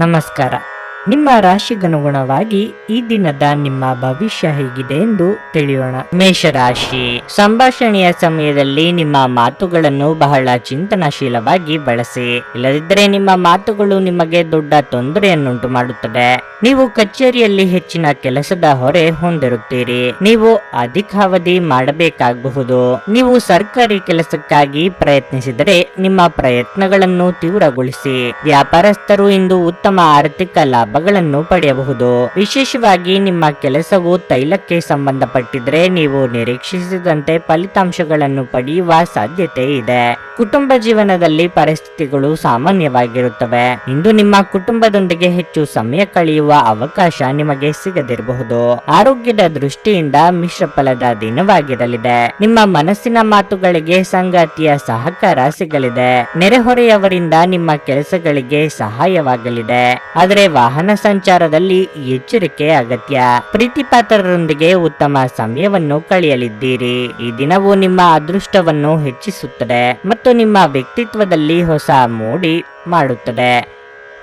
ನಮಸ್ಕಾರ. ನಿಮ್ಮ ರಾಶಿಗನುಗುಣವಾಗಿ ಈ ದಿನದ ನಿಮ್ಮ ಭವಿಷ್ಯ ಹೇಗಿದೆ ಎಂದು ತಿಳಿಯೋಣ. ಮೇಷರಾಶಿ, ಸಂಭಾಷಣೆಯ ಸಮಯದಲ್ಲಿ ನಿಮ್ಮ ಮಾತುಗಳನ್ನು ಬಹಳ ಚಿಂತನಶೀಲವಾಗಿ ಬಳಸಿ. ಇಲ್ಲದಿದ್ದರೆ ನಿಮ್ಮ ಮಾತುಗಳು ನಿಮಗೆ ದೊಡ್ಡ ತೊಂದರೆಯನ್ನುಂಟು ಮಾಡುತ್ತದೆ. ನೀವು ಕಚೇರಿಯಲ್ಲಿ ಹೆಚ್ಚಿನ ಕೆಲಸದ ಹೊರೆ ಹೊಂದಿರುತ್ತೀರಿ. ನೀವು ಅಧಿಕಾವಧಿ ಮಾಡಬೇಕಾಗಬಹುದು. ನೀವು ಸರ್ಕಾರಿ ಕೆಲಸಕ್ಕಾಗಿ ಪ್ರಯತ್ನಿಸಿದರೆ ನಿಮ್ಮ ಪ್ರಯತ್ನಗಳನ್ನು ತೀವ್ರಗೊಳಿಸಿ. ವ್ಯಾಪಾರಸ್ಥರು ಇಂದು ಉತ್ತಮ ಆರ್ಥಿಕ ಲಾಭಗಳನ್ನು ಪಡೆಯಬಹುದು. ವಿಶೇಷವಾಗಿ ನಿಮ್ಮ ಕೆಲಸವು ತೈಲಕ್ಕೆ ಸಂಬಂಧಪಟ್ಟಿದ್ರೆ ನೀವು ನಿರೀಕ್ಷಿಸಿದಂತೆ ಫಲಿತಾಂಶಗಳನ್ನು ಪಡೆಯುವ ಸಾಧ್ಯತೆ ಇದೆ. ಕುಟುಂಬ ಜೀವನದಲ್ಲಿ ಪರಿಸ್ಥಿತಿಗಳು ಸಾಮಾನ್ಯವಾಗಿರುತ್ತವೆ. ಇಂದು ನಿಮ್ಮ ಕುಟುಂಬದೊಂದಿಗೆ ಹೆಚ್ಚು ಸಮಯ ಕಳೆಯುವ ಅವಕಾಶ ನಿಮಗೆ ಸಿಗದಿರಬಹುದು. ಆರೋಗ್ಯದ ದೃಷ್ಟಿಯಿಂದ ಮಿಶ್ರ ಫಲದ ದಿನವಾಗಿರಲಿದೆ. ನಿಮ್ಮ ಮನಸ್ಸಿನ ಮಾತುಗಳಿಗೆ ಸಂಗಾತಿಯ ಸಹಕಾರ ಸಿಗಲಿದೆ. ನೆರೆಹೊರೆಯವರಿಂದ ನಿಮ್ಮ ಕೆಲಸಗಳಿಗೆ ಸಹಾಯವಾಗಲಿದೆ. ಆದರೆ ವಾಹನ ಸಂಚಾರದಲ್ಲಿ ಎಚ್ಚರಿಕೆ ಅಗತ್ಯ. ಪ್ರೀತಿಪಾತ್ರರೊಂದಿಗೆ ಉತ್ತಮ ಸಮಯವನ್ನು ಕಳೆಯಲಿದ್ದೀರಿ. ಈ ದಿನವು ನಿಮ್ಮ ಅದೃಷ್ಟವನ್ನು ಹೆಚ್ಚಿಸುತ್ತದೆ ಮತ್ತು ನಿಮ್ಮ ವ್ಯಕ್ತಿತ್ವದಲ್ಲಿ ಹೊಸ ಮೋಡಿ ಮಾಡುತ್ತದೆ.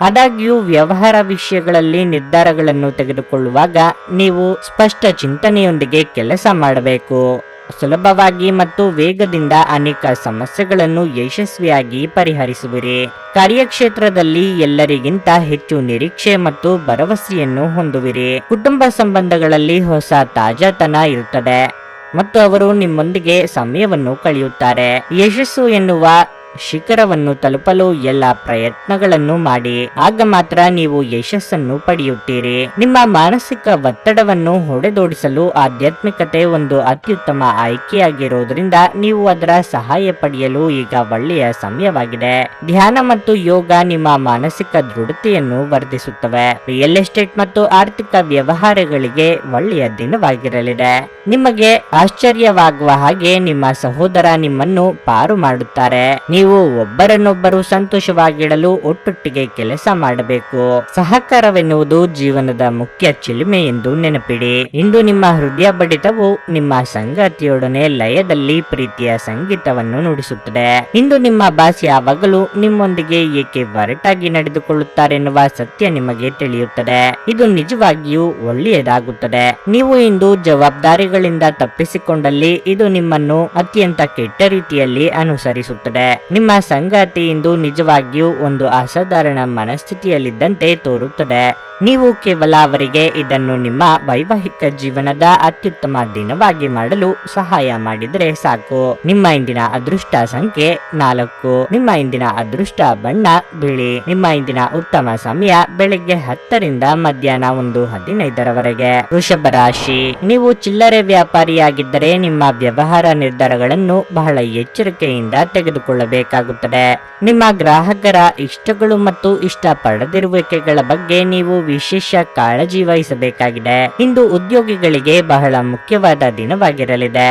ಆದಾಗ್ಯೂ ವ್ಯವಹಾರ ವಿಷಯಗಳಲ್ಲಿ ನಿರ್ಧಾರಗಳನ್ನು ತೆಗೆದುಕೊಳ್ಳುವಾಗ ನೀವು ಸ್ಪಷ್ಟ ಚಿಂತನೆಯೊಂದಿಗೆ ಕೆಲಸ ಮಾಡಬೇಕು. ಸುಲಭವಾಗಿ ಮತ್ತು ವೇಗದಿಂದ ಅನೇಕ ಸಮಸ್ಯೆಗಳನ್ನು ಯಶಸ್ವಿಯಾಗಿ ಪರಿಹರಿಸುವಿರಿ. ಕಾರ್ಯಕ್ಷೇತ್ರದಲ್ಲಿ ಎಲ್ಲರಿಗಿಂತ ಹೆಚ್ಚು ನಿರೀಕ್ಷೆ ಮತ್ತು ಭರವಸೆಯನ್ನು ಹೊಂದುವಿರಿ. ಕುಟುಂಬ ಸಂಬಂಧಗಳಲ್ಲಿ ಹೊಸ ತಾಜಾತನ ಇರುತ್ತದೆ ಮತ್ತು ಅವರು ನಿಮ್ಮೊಂದಿಗೆ ಸಮಯವನ್ನು ಕಳೆಯುತ್ತಾರೆ. ಯಶಸ್ಸು ಎನ್ನುವ ಶಿಖರವನ್ನು ತಲುಪಲು ಎಲ್ಲ ಪ್ರಯತ್ನಗಳನ್ನು ಮಾಡಿ. ಆಗ ಮಾತ್ರ ನೀವು ಯಶಸ್ಸನ್ನು ಪಡೆಯುತ್ತೀರಿ. ನಿಮ್ಮ ಮಾನಸಿಕ ಒತ್ತಡವನ್ನು ಹೊಡೆದೋಡಿಸಲು ಆಧ್ಯಾತ್ಮಿಕತೆ ಒಂದು ಅತ್ಯುತ್ತಮ ಆಯ್ಕೆಯಾಗಿರುವುದರಿಂದ ನೀವು ಅದರ ಸಹಾಯ ಪಡೆಯಲು ಈಗ ಒಳ್ಳೆಯ ಸಮಯವಾಗಿದೆ. ಧ್ಯಾನ ಮತ್ತು ಯೋಗ ನಿಮ್ಮ ಮಾನಸಿಕ ದೃಢತೆಯನ್ನು ವರ್ಧಿಸುತ್ತವೆ. ರಿಯಲ್ ಎಸ್ಟೇಟ್ ಮತ್ತು ಆರ್ಥಿಕ ವ್ಯವಹಾರಗಳಿಗೆ ಒಳ್ಳೆಯ ದಿನವಾಗಿರಲಿದೆ. ನಿಮಗೆ ಆಶ್ಚರ್ಯವಾಗುವ ಹಾಗೆ ನಿಮ್ಮ ಸಹೋದರ ನಿಮ್ಮನ್ನು ಪಾರು ಮಾಡುತ್ತಾರೆ. ನೀವು ಒಬ್ಬರನ್ನೊಬ್ಬರು ಸಂತೋಷವಾಗಿಡಲು ಒಟ್ಟೊಟ್ಟಿಗೆ ಕೆಲಸ ಮಾಡಬೇಕು. ಸಹಕಾರವೆನ್ನುವುದು ಜೀವನದ ಮುಖ್ಯ ಚಿಲುಮೆ ಎಂದು ನೆನಪಿಡಿ. ಇಂದು ನಿಮ್ಮ ಹೃದಯ ಬಡಿತವು ನಿಮ್ಮ ಸಂಗಾತಿಯೊಡನೆ ಲಯದಲ್ಲಿ ಪ್ರೀತಿಯ ಸಂಗೀತವನ್ನು ನುಡಿಸುತ್ತದೆ. ಇಂದು ನಿಮ್ಮ ಬಾಸ್ ಯಾವಾಗಲೂ ನಿಮ್ಮೊಂದಿಗೆ ಏಕೆ ಒರಟಾಗಿ ನಡೆದುಕೊಳ್ಳುತ್ತಾರೆನ್ನುವ ಸತ್ಯ ನಿಮಗೆ ತಿಳಿಯುತ್ತದೆ. ಇದು ನಿಜವಾಗಿಯೂ ಒಳ್ಳೆಯದಾಗುತ್ತದೆ. ನೀವು ಇಂದು ಜವಾಬ್ದಾರಿಗಳಿಂದ ತಪ್ಪಿಸಿಕೊಂಡಲ್ಲಿ ಇದು ನಿಮ್ಮನ್ನು ಅತ್ಯಂತ ಕೆಟ್ಟ ರೀತಿಯಲ್ಲಿ ಅನುಸರಿಸುತ್ತದೆ. ನಿಮ್ಮ ಸಂಗಾತಿ ಇಂದು ನಿಜವಾಗಿಯೂ ಒಂದು ಅಸಾಧಾರಣ ಮನಸ್ಥಿತಿಯಲ್ಲಿದ್ದಂತೆ ತೋರುತ್ತದೆ. ನೀವು ಕೇವಲ ಅವರಿಗೆ ಇದನ್ನು ನಿಮ್ಮ ವೈವಾಹಿಕ ಜೀವನದ ಅತ್ಯುತ್ತಮ ದಿನವಾಗಿ ಮಾಡಲು ಸಹಾಯ ಮಾಡಿದರೆ ಸಾಕು. ನಿಮ್ಮ ಇಂದಿನ ಅದೃಷ್ಟ ಸಂಖ್ಯೆ 4. ನಿಮ್ಮ ಇಂದಿನ ಅದೃಷ್ಟ ಬಣ್ಣ ಬಿಳಿ. ನಿಮ್ಮ ಇಂದಿನ ಉತ್ತಮ ಸಮಯ ಬೆಳಗ್ಗೆ 10 ರಿಂದ ಮಧ್ಯಾಹ್ನ 1:15 ವೃಷಭ ರಾಶಿ, ನೀವು ಚಿಲ್ಲರೆ ವ್ಯಾಪಾರಿಯಾಗಿದ್ದರೆ ನಿಮ್ಮ ವ್ಯವಹಾರ ನಿರ್ಧಾರಗಳನ್ನು ಬಹಳ ಎಚ್ಚರಿಕೆಯಿಂದ ತೆಗೆದುಕೊಳ್ಳಬೇಕಾಗುತ್ತದೆ. ನಿಮ್ಮ ಗ್ರಾಹಕರ ಇಷ್ಟಗಳು ಮತ್ತು ಇಷ್ಟ ಪಡದಿರುವಿಕೆಗಳ ಬಗ್ಗೆ ನೀವು ವಿಶೇಷ ಕಾಳಜಿ ವಹಿಸಬೇಕಾಗಿದೆ. ಇಂದು ಉದ್ಯೋಗಿಗಳಿಗೆ ಬಹಳ ಮುಖ್ಯವಾದ ದಿನವಾಗಿರಲಿದೆ.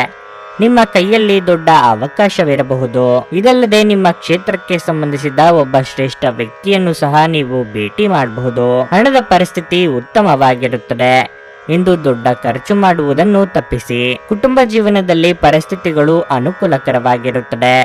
ನಿಮ್ಮ ಕೈಯಲ್ಲಿ ದೊಡ್ಡ ಅವಕಾಶವಿರಬಹುದು. ಇದಲ್ಲದೆ ನಿಮ್ಮ ಕ್ಷೇತ್ರಕ್ಕೆ ಸಂಬಂಧಿಸಿದ ಒಬ್ಬ ಶ್ರೇಷ್ಠ ವ್ಯಕ್ತಿಯನ್ನು ಸಹ ನೀವು ಭೇಟಿ ಮಾಡಬಹುದು. ಹಣದ ಪರಿಸ್ಥಿತಿ ಉತ್ತಮವಾಗಿರುತ್ತದೆ. ಇಂದು ದೊಡ್ಡ ಖರ್ಚು ಮಾಡುವುದನ್ನು ತಪ್ಪಿಸಿ. ಕುಟುಂಬ ಜೀವನದಲ್ಲಿ ಪರಿಸ್ಥಿತಿಗಳು ಅನುಕೂಲಕರವಾಗಿರುತ್ತದೆ.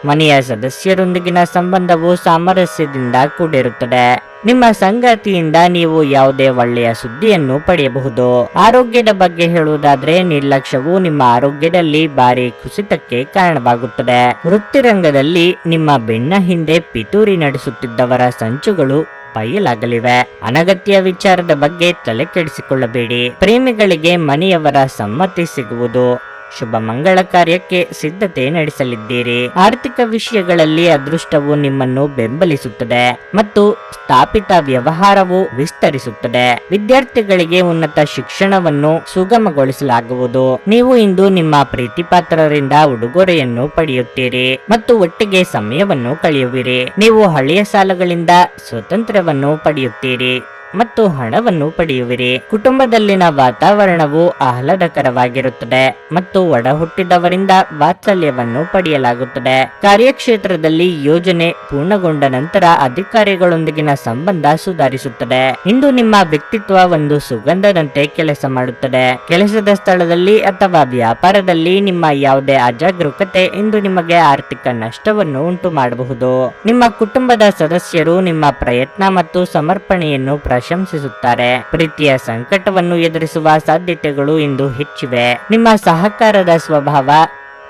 ಮನೆಯ ಸದಸ್ಯರೊಂದಿಗಿನ ಸಂಬಂಧವು ಸಾಮರಸ್ಯದಿಂದ ಕೂಡಿರುತ್ತದೆ. ನಿಮ್ಮ ಸಂಗಾತಿಯಿಂದ ನೀವು ಯಾವುದೇ ಒಳ್ಳೆಯ ಸುದ್ದಿಯನ್ನು ಪಡೆಯಬಹುದು. ಆರೋಗ್ಯದ ಬಗ್ಗೆ ಹೇಳುವುದಾದ್ರೆ ನಿರ್ಲಕ್ಷ್ಯವು ನಿಮ್ಮ ಆರೋಗ್ಯದಲ್ಲಿ ಭಾರಿ ಕುಸಿತಕ್ಕೆ ಕಾರಣವಾಗುತ್ತದೆ. ವೃತ್ತಿರಂಗದಲ್ಲಿ ನಿಮ್ಮ ಬೆನ್ನ ಹಿಂದೆ ಪಿತೂರಿ ನಡೆಸುತ್ತಿದ್ದವರ ಸಂಚುಗಳು ಬಯಲಾಗಲಿವೆ. ಅನಗತ್ಯ ವಿಚಾರದ ಬಗ್ಗೆ ತಲೆ ಕೆಡಿಸಿಕೊಳ್ಳಬೇಡಿ. ಪ್ರೇಮಿಗಳಿಗೆ ಮನೆಯವರ ಸಮ್ಮತಿ ಸಿಗುವುದು. ಶುಭ ಮಂಗಳ ಕಾರ್ಯಕ್ಕೆ ಸಿದ್ಧತೆ ನಡೆಸಲಿದ್ದೀರಿ. ಆರ್ಥಿಕ ವಿಷಯಗಳಲ್ಲಿ ಅದೃಷ್ಟವು ನಿಮ್ಮನ್ನು ಬೆಂಬಲಿಸುತ್ತದೆ ಮತ್ತು ಸ್ಥಾಪಿತ ವ್ಯವಹಾರವು ವಿಸ್ತರಿಸುತ್ತದೆ. ವಿದ್ಯಾರ್ಥಿಗಳಿಗೆ ಉನ್ನತ ಶಿಕ್ಷಣವನ್ನು ಸುಗಮಗೊಳಿಸಲಾಗುವುದು. ನೀವು ಇಂದು ನಿಮ್ಮ ಪ್ರೀತಿಪಾತ್ರರಿಂದ ಉಡುಗೊರೆಯನ್ನು ಪಡೆಯುತ್ತೀರಿ ಮತ್ತು ಒಟ್ಟಿಗೆ ಸಮಯವನ್ನು ಕಳೆಯುವಿರಿ. ನೀವು ಹಳೆಯ ಸಾಲಗಳಿಂದ ಸ್ವಾತಂತ್ರ್ಯವನ್ನು ಪಡೆಯುತ್ತೀರಿ. ಮತ್ತು ಹಣವನ್ನು ಪಡೆಯುವಿರಿ. ಕುಟುಂಬದಲ್ಲಿನ ವಾತಾವರಣವು ಆಹ್ಲಾದಕರವಾಗಿರುತ್ತದೆ ಮತ್ತು ಒಡ ಹುಟ್ಟಿದವರಿಂದ ವಾತ್ಸಲ್ಯವನ್ನು ಪಡೆಯಲಾಗುತ್ತದೆ. ಕಾರ್ಯಕ್ಷೇತ್ರದಲ್ಲಿ ಯೋಜನೆ ಪೂರ್ಣಗೊಂಡ ನಂತರ ಅಧಿಕಾರಿಗಳೊಂದಿಗಿನ ಸಂಬಂಧ ಸುಧಾರಿಸುತ್ತದೆ. ಇಂದು ನಿಮ್ಮ ವ್ಯಕ್ತಿತ್ವ ಒಂದು ಸುಗಂಧದಂತೆ ಕೆಲಸ ಮಾಡುತ್ತದೆ. ಕೆಲಸದ ಸ್ಥಳದಲ್ಲಿ ಅಥವಾ ವ್ಯಾಪಾರದಲ್ಲಿ ನಿಮ್ಮ ಯಾವುದೇ ಅಜಾಗರೂಕತೆ ಇಂದು ನಿಮಗೆ ಆರ್ಥಿಕ ನಷ್ಟವನ್ನು ಉಂಟು ಮಾಡಬಹುದು. ನಿಮ್ಮ ಕುಟುಂಬದ ಸದಸ್ಯರು ನಿಮ್ಮ ಪ್ರಯತ್ನ ಮತ್ತು ಸಮರ್ಪಣೆಯನ್ನು ಪ್ರಶಂಸಿಸುತ್ತಾರೆ. ಪ್ರೀತಿಯ ಸಂಕಟವನ್ನು ಎದುರಿಸುವ ಸಾಧ್ಯತೆಗಳು ಇಂದು ಹೆಚ್ಚಿವೆ. ನಿಮ್ಮ ಸಹಕಾರದ ಸ್ವಭಾವ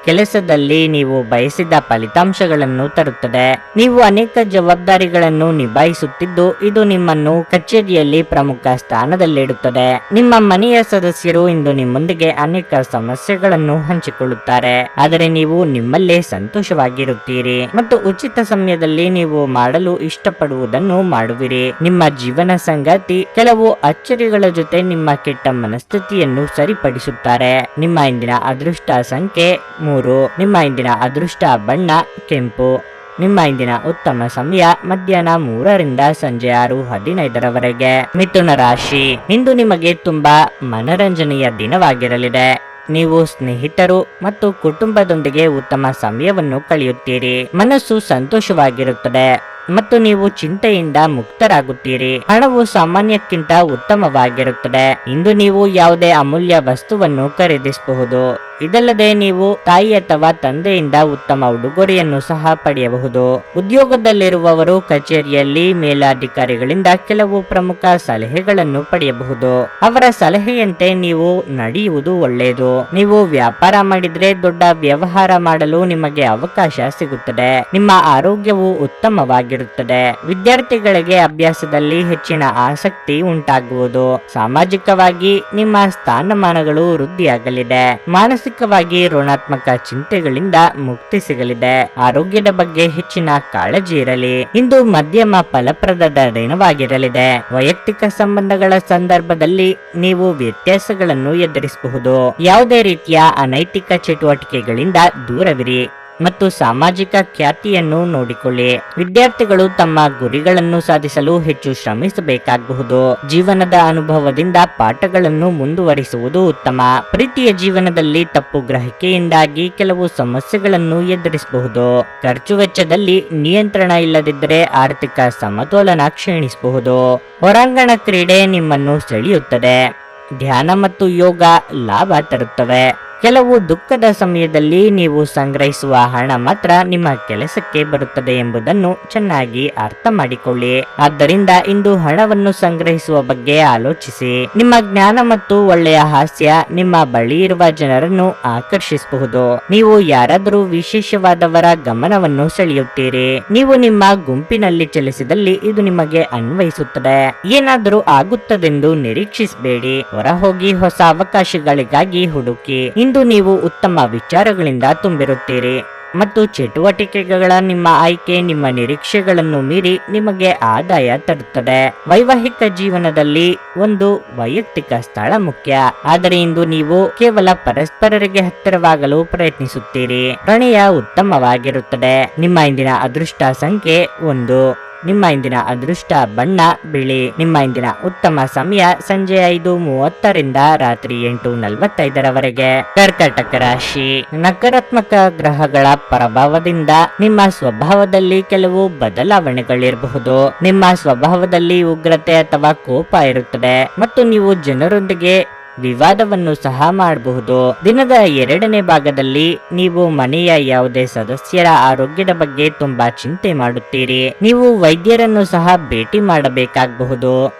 ಕೆಲಸದಲ್ಲಿ ನೀವು ಬಯಸಿದ ಫಲಿತಾಂಶಗಳನ್ನು ತರುತ್ತದೆ. ನೀವು ಅನೇಕ ಜವಾಬ್ದಾರಿಗಳನ್ನು ನಿಭಾಯಿಸುತ್ತಿದ್ದು ಇದು ನಿಮ್ಮನ್ನು ಕಚೇರಿಯಲ್ಲಿ ಪ್ರಮುಖ ಸ್ಥಾನದಲ್ಲಿಡುತ್ತದೆ. ನಿಮ್ಮ ಮನೆಯ ಸದಸ್ಯರು ಇಂದು ನಿಮ್ಮೊಂದಿಗೆ ಅನೇಕ ಸಮಸ್ಯೆಗಳನ್ನು ಹಂಚಿಕೊಳ್ಳುತ್ತಾರೆ, ಆದರೆ ನೀವು ನಿಮ್ಮಲ್ಲೇ ಸಂತೋಷವಾಗಿರುತ್ತೀರಿ ಮತ್ತು ಉಚಿತ ಸಮಯದಲ್ಲಿ ನೀವು ಮಾಡಲು ಇಷ್ಟಪಡುವುದನ್ನು ಮಾಡುವಿರಿ. ನಿಮ್ಮ ಜೀವನ ಸಂಗಾತಿ ಕೆಲವು ಅಚ್ಚರಿಗಳ ಜೊತೆ ನಿಮ್ಮ ಕೆಟ್ಟ ಮನಸ್ಥಿತಿಯನ್ನು ಸರಿಪಡಿಸುತ್ತಾರೆ. ನಿಮ್ಮ ಇಂದಿನ ಅದೃಷ್ಟ ಸಂಖ್ಯೆ 3. ನಿಮ್ಮ ಇಂದಿನ ಅದೃಷ್ಟ ಬಣ್ಣ ಕೆಂಪು. ನಿಮ್ಮ ಇಂದಿನ ಉತ್ತಮ ಸಮಯ ಮಧ್ಯಾಹ್ನ 3ರಿಂದ ಸಂಜೆ 6:15 ಮಿಥುನ ರಾಶಿ. ಇಂದು ನಿಮಗೆ ತುಂಬಾ ಮನರಂಜನೆಯ ದಿನವಾಗಿರಲಿದೆ. ನೀವು ಸ್ನೇಹಿತರು ಮತ್ತು ಕುಟುಂಬದೊಂದಿಗೆ ಉತ್ತಮ ಸಮಯವನ್ನು ಕಳೆಯುತ್ತೀರಿ. ಮನಸ್ಸು ಸಂತೋಷವಾಗಿರುತ್ತದೆ ಮತ್ತು ನೀವು ಚಿಂತೆಯಿಂದ ಮುಕ್ತರಾಗುತ್ತೀರಿ. ಹಣವು ಸಾಮಾನ್ಯಕ್ಕಿಂತ ಉತ್ತಮವಾಗಿರುತ್ತದೆ. ಇಂದು ನೀವು ಯಾವುದೇ ಅಮೂಲ್ಯ ವಸ್ತುವನ್ನು ಖರೀದಿಸಬಹುದು. ಇದಲ್ಲದೆ ನೀವು ತಾಯಿ ಅಥವಾ ತಂದೆಯಿಂದ ಉತ್ತಮ ಉಡುಗೊರೆಯನ್ನು ಸಹ ಪಡೆಯಬಹುದು. ಉದ್ಯೋಗದಲ್ಲಿರುವವರು ಕಚೇರಿಯಲ್ಲಿ ಮೇಲಾಧಿಕಾರಿಗಳಿಂದ ಕೆಲವು ಪ್ರಮುಖ ಸಲಹೆಗಳನ್ನು ಪಡೆಯಬಹುದು. ಅವರ ಸಲಹೆಯಂತೆ ನೀವು ನಡೆಯುವುದು ಒಳ್ಳೆಯದು. ನೀವು ವ್ಯಾಪಾರ ಮಾಡಿದ್ರೆ ದೊಡ್ಡ ವ್ಯವಹಾರ ಮಾಡಲು ನಿಮಗೆ ಅವಕಾಶ ಸಿಗುತ್ತದೆ. ನಿಮ್ಮ ಆರೋಗ್ಯವು ಉತ್ತಮವಾಗಿರುತ್ತದೆ. ವಿದ್ಯಾರ್ಥಿಗಳಿಗೆ ಅಭ್ಯಾಸದಲ್ಲಿ ಹೆಚ್ಚಿನ ಆಸಕ್ತಿ ಉಂಟಾಗುವುದು. ಸಾಮಾಜಿಕವಾಗಿ ನಿಮ್ಮ ಸ್ಥಾನಮಾನಗಳು ವೃದ್ಧಿಯಾಗಲಿದೆ. ಮಾನಸಿಕವಾಗಿ ಋಣಾತ್ಮಕ ಚಿಂತೆಗಳಿಂದ ಮುಕ್ತಿ ಸಿಗಲಿದೆ. ಆರೋಗ್ಯದ ಬಗ್ಗೆ ಹೆಚ್ಚಿನ ಕಾಳಜಿ ಇರಲಿ. ಇಂದು ಮಧ್ಯಮ ಫಲಪ್ರದದ ದಿನವಾಗಿರಲಿದೆ. ವೈಯಕ್ತಿಕ ಸಂಬಂಧಗಳ ಸಂದರ್ಭದಲ್ಲಿ ನೀವು ವ್ಯತ್ಯಾಸಗಳನ್ನು ಎದುರಿಸಬಹುದು. ಯಾವುದೇ ರೀತಿಯ ಅನೈತಿಕ ಚಟುವಟಿಕೆಗಳಿಂದ ದೂರವಿರಿ ಮತ್ತು ಸಾಮಾಜಿಕ ಖ್ಯಾತಿಯನ್ನು ನೋಡಿಕೊಳ್ಳಿ. ವಿದ್ಯಾರ್ಥಿಗಳು ತಮ್ಮ ಗುರಿಗಳನ್ನು ಸಾಧಿಸಲು ಹೆಚ್ಚು ಶ್ರಮಿಸಬೇಕಾಗಬಹುದು. ಜೀವನದ ಅನುಭವದಿಂದ ಪಾಠಗಳನ್ನು ಮುಂದುವರಿಸುವುದು ಉತ್ತಮ. ಪ್ರೀತಿಯ ಜೀವನದಲ್ಲಿ ತಪ್ಪು ಗ್ರಹಿಕೆಯಿಂದಾಗಿ ಕೆಲವು ಸಮಸ್ಯೆಗಳನ್ನು ಎದುರಿಸಬಹುದು. ಖರ್ಚು ವೆಚ್ಚದಲ್ಲಿ ನಿಯಂತ್ರಣ ಇಲ್ಲದಿದ್ದರೆ ಆರ್ಥಿಕ ಸಮತೋಲನ ಕ್ಷೀಣಿಸಬಹುದು. ಹೊರಾಂಗಣ ಕ್ರೀಡೆ ನಿಮ್ಮನ್ನು ಸೆಳೆಯುತ್ತದೆ. ಧ್ಯಾನ ಮತ್ತು ಯೋಗ ಲಾಭ ತರುತ್ತವೆ. ಕೆಲವು ದುಃಖದ ಸಮಯದಲ್ಲಿ ನೀವು ಸಂಗ್ರಹಿಸುವ ಹಣ ಮಾತ್ರ ನಿಮ್ಮ ಕೆಲಸಕ್ಕೆ ಬರುತ್ತದೆ ಎಂಬುದನ್ನು ಚೆನ್ನಾಗಿ ಅರ್ಥ ಮಾಡಿಕೊಳ್ಳಿ. ಆದ್ದರಿಂದ ಇಂದು ಹಣವನ್ನು ಸಂಗ್ರಹಿಸುವ ಬಗ್ಗೆ ಆಲೋಚಿಸಿ. ನಿಮ್ಮ ಜ್ಞಾನ ಮತ್ತು ಒಳ್ಳೆಯ ಹಾಸ್ಯ ನಿಮ್ಮ ಬಳಿ ಇರುವ ಜನರನ್ನು ಆಕರ್ಷಿಸಬಹುದು. ನೀವು ಯಾರಾದರೂ ವಿಶೇಷವಾದವರ ಗಮನವನ್ನು ಸೆಳೆಯುತ್ತೀರಿ. ನೀವು ನಿಮ್ಮ ಗುಂಪಿನಲ್ಲಿ ಚಲಿಸಿದಲ್ಲಿ ಇದು ನಿಮಗೆ ಅನ್ವಯಿಸುತ್ತದೆ. ಏನಾದರೂ ಆಗುತ್ತದೆಂದು ನಿರೀಕ್ಷಿಸಬೇಡಿ. ಹೊರಹೋಗಿ ಹೊಸ ಅವಕಾಶಗಳಿಗಾಗಿ ಹುಡುಕಿ. ಇಂದು ನೀವು ಉತ್ತಮ ವಿಚಾರಗಳಿಂದ ತುಂಬಿರುತ್ತೀರಿ ಮತ್ತು ಚಟುವಟಿಕೆಗಳ ನಿಮ್ಮ ಆಯ್ಕೆ ನಿಮ್ಮ ನಿರೀಕ್ಷೆಗಳನ್ನು ಮೀರಿ ನಿಮಗೆ ಆದಾಯ ತರುತ್ತದೆ. ವೈವಾಹಿಕ ಜೀವನದಲ್ಲಿ ಒಂದು ವೈಯಕ್ತಿಕ ಸ್ಥಳ ಮುಖ್ಯ, ಆದರೆ ಇಂದು ನೀವು ಕೇವಲ ಪರಸ್ಪರರಿಗೆ ಹತ್ತಿರವಾಗಲು ಪ್ರಯತ್ನಿಸುತ್ತೀರಿ. ಪ್ರಣಯ ಉತ್ತಮವಾಗಿರುತ್ತದೆ. ನಿಮ್ಮ ಇಂದಿನ ಅದೃಷ್ಟ ಸಂಖ್ಯೆ 1. ನಿಮ್ಮ ಇಂದಿನ ಅದೃಷ್ಟ ಬಣ್ಣ ಬಿಳಿ. ನಿಮ್ಮ ಇಂದಿನ ಉತ್ತಮ ಸಮಯ ಸಂಜೆ 5:30ರಿಂದ ರಾತ್ರಿ 8:45 ಕರ್ಕಾಟಕ ರಾಶಿ. ನಕಾರಾತ್ಮಕ ಗ್ರಹಗಳ ಪ್ರಭಾವದಿಂದ ನಿಮ್ಮ ಸ್ವಭಾವದಲ್ಲಿ ಕೆಲವು ಬದಲಾವಣೆಗಳಿರಬಹುದು. ನಿಮ್ಮ ಸ್ವಭಾವದಲ್ಲಿ ಉಗ್ರತೆ ಅಥವಾ ಕೋಪ ಇರುತ್ತದೆ ಮತ್ತು ನೀವು ಜನರೊಂದಿಗೆ ವಿವಾದವನ್ನು ಸಹ ಮಾಡಬಹುದು. ದಿನದ 2ನೇ ಭಾಗದಲ್ಲಿ ನೀವು ಮನೆಯ ಯಾವುದೇ ಸದಸ್ಯರ ಆರೋಗ್ಯದ ಬಗ್ಗೆ ತುಂಬಾ ಚಿಂತೆ ಮಾಡುತ್ತೀರಿ. ನೀವು ವೈದ್ಯರನ್ನು ಸಹ ಭೇಟಿ ಮಾಡಬೇಕಾಗಬಹುದು.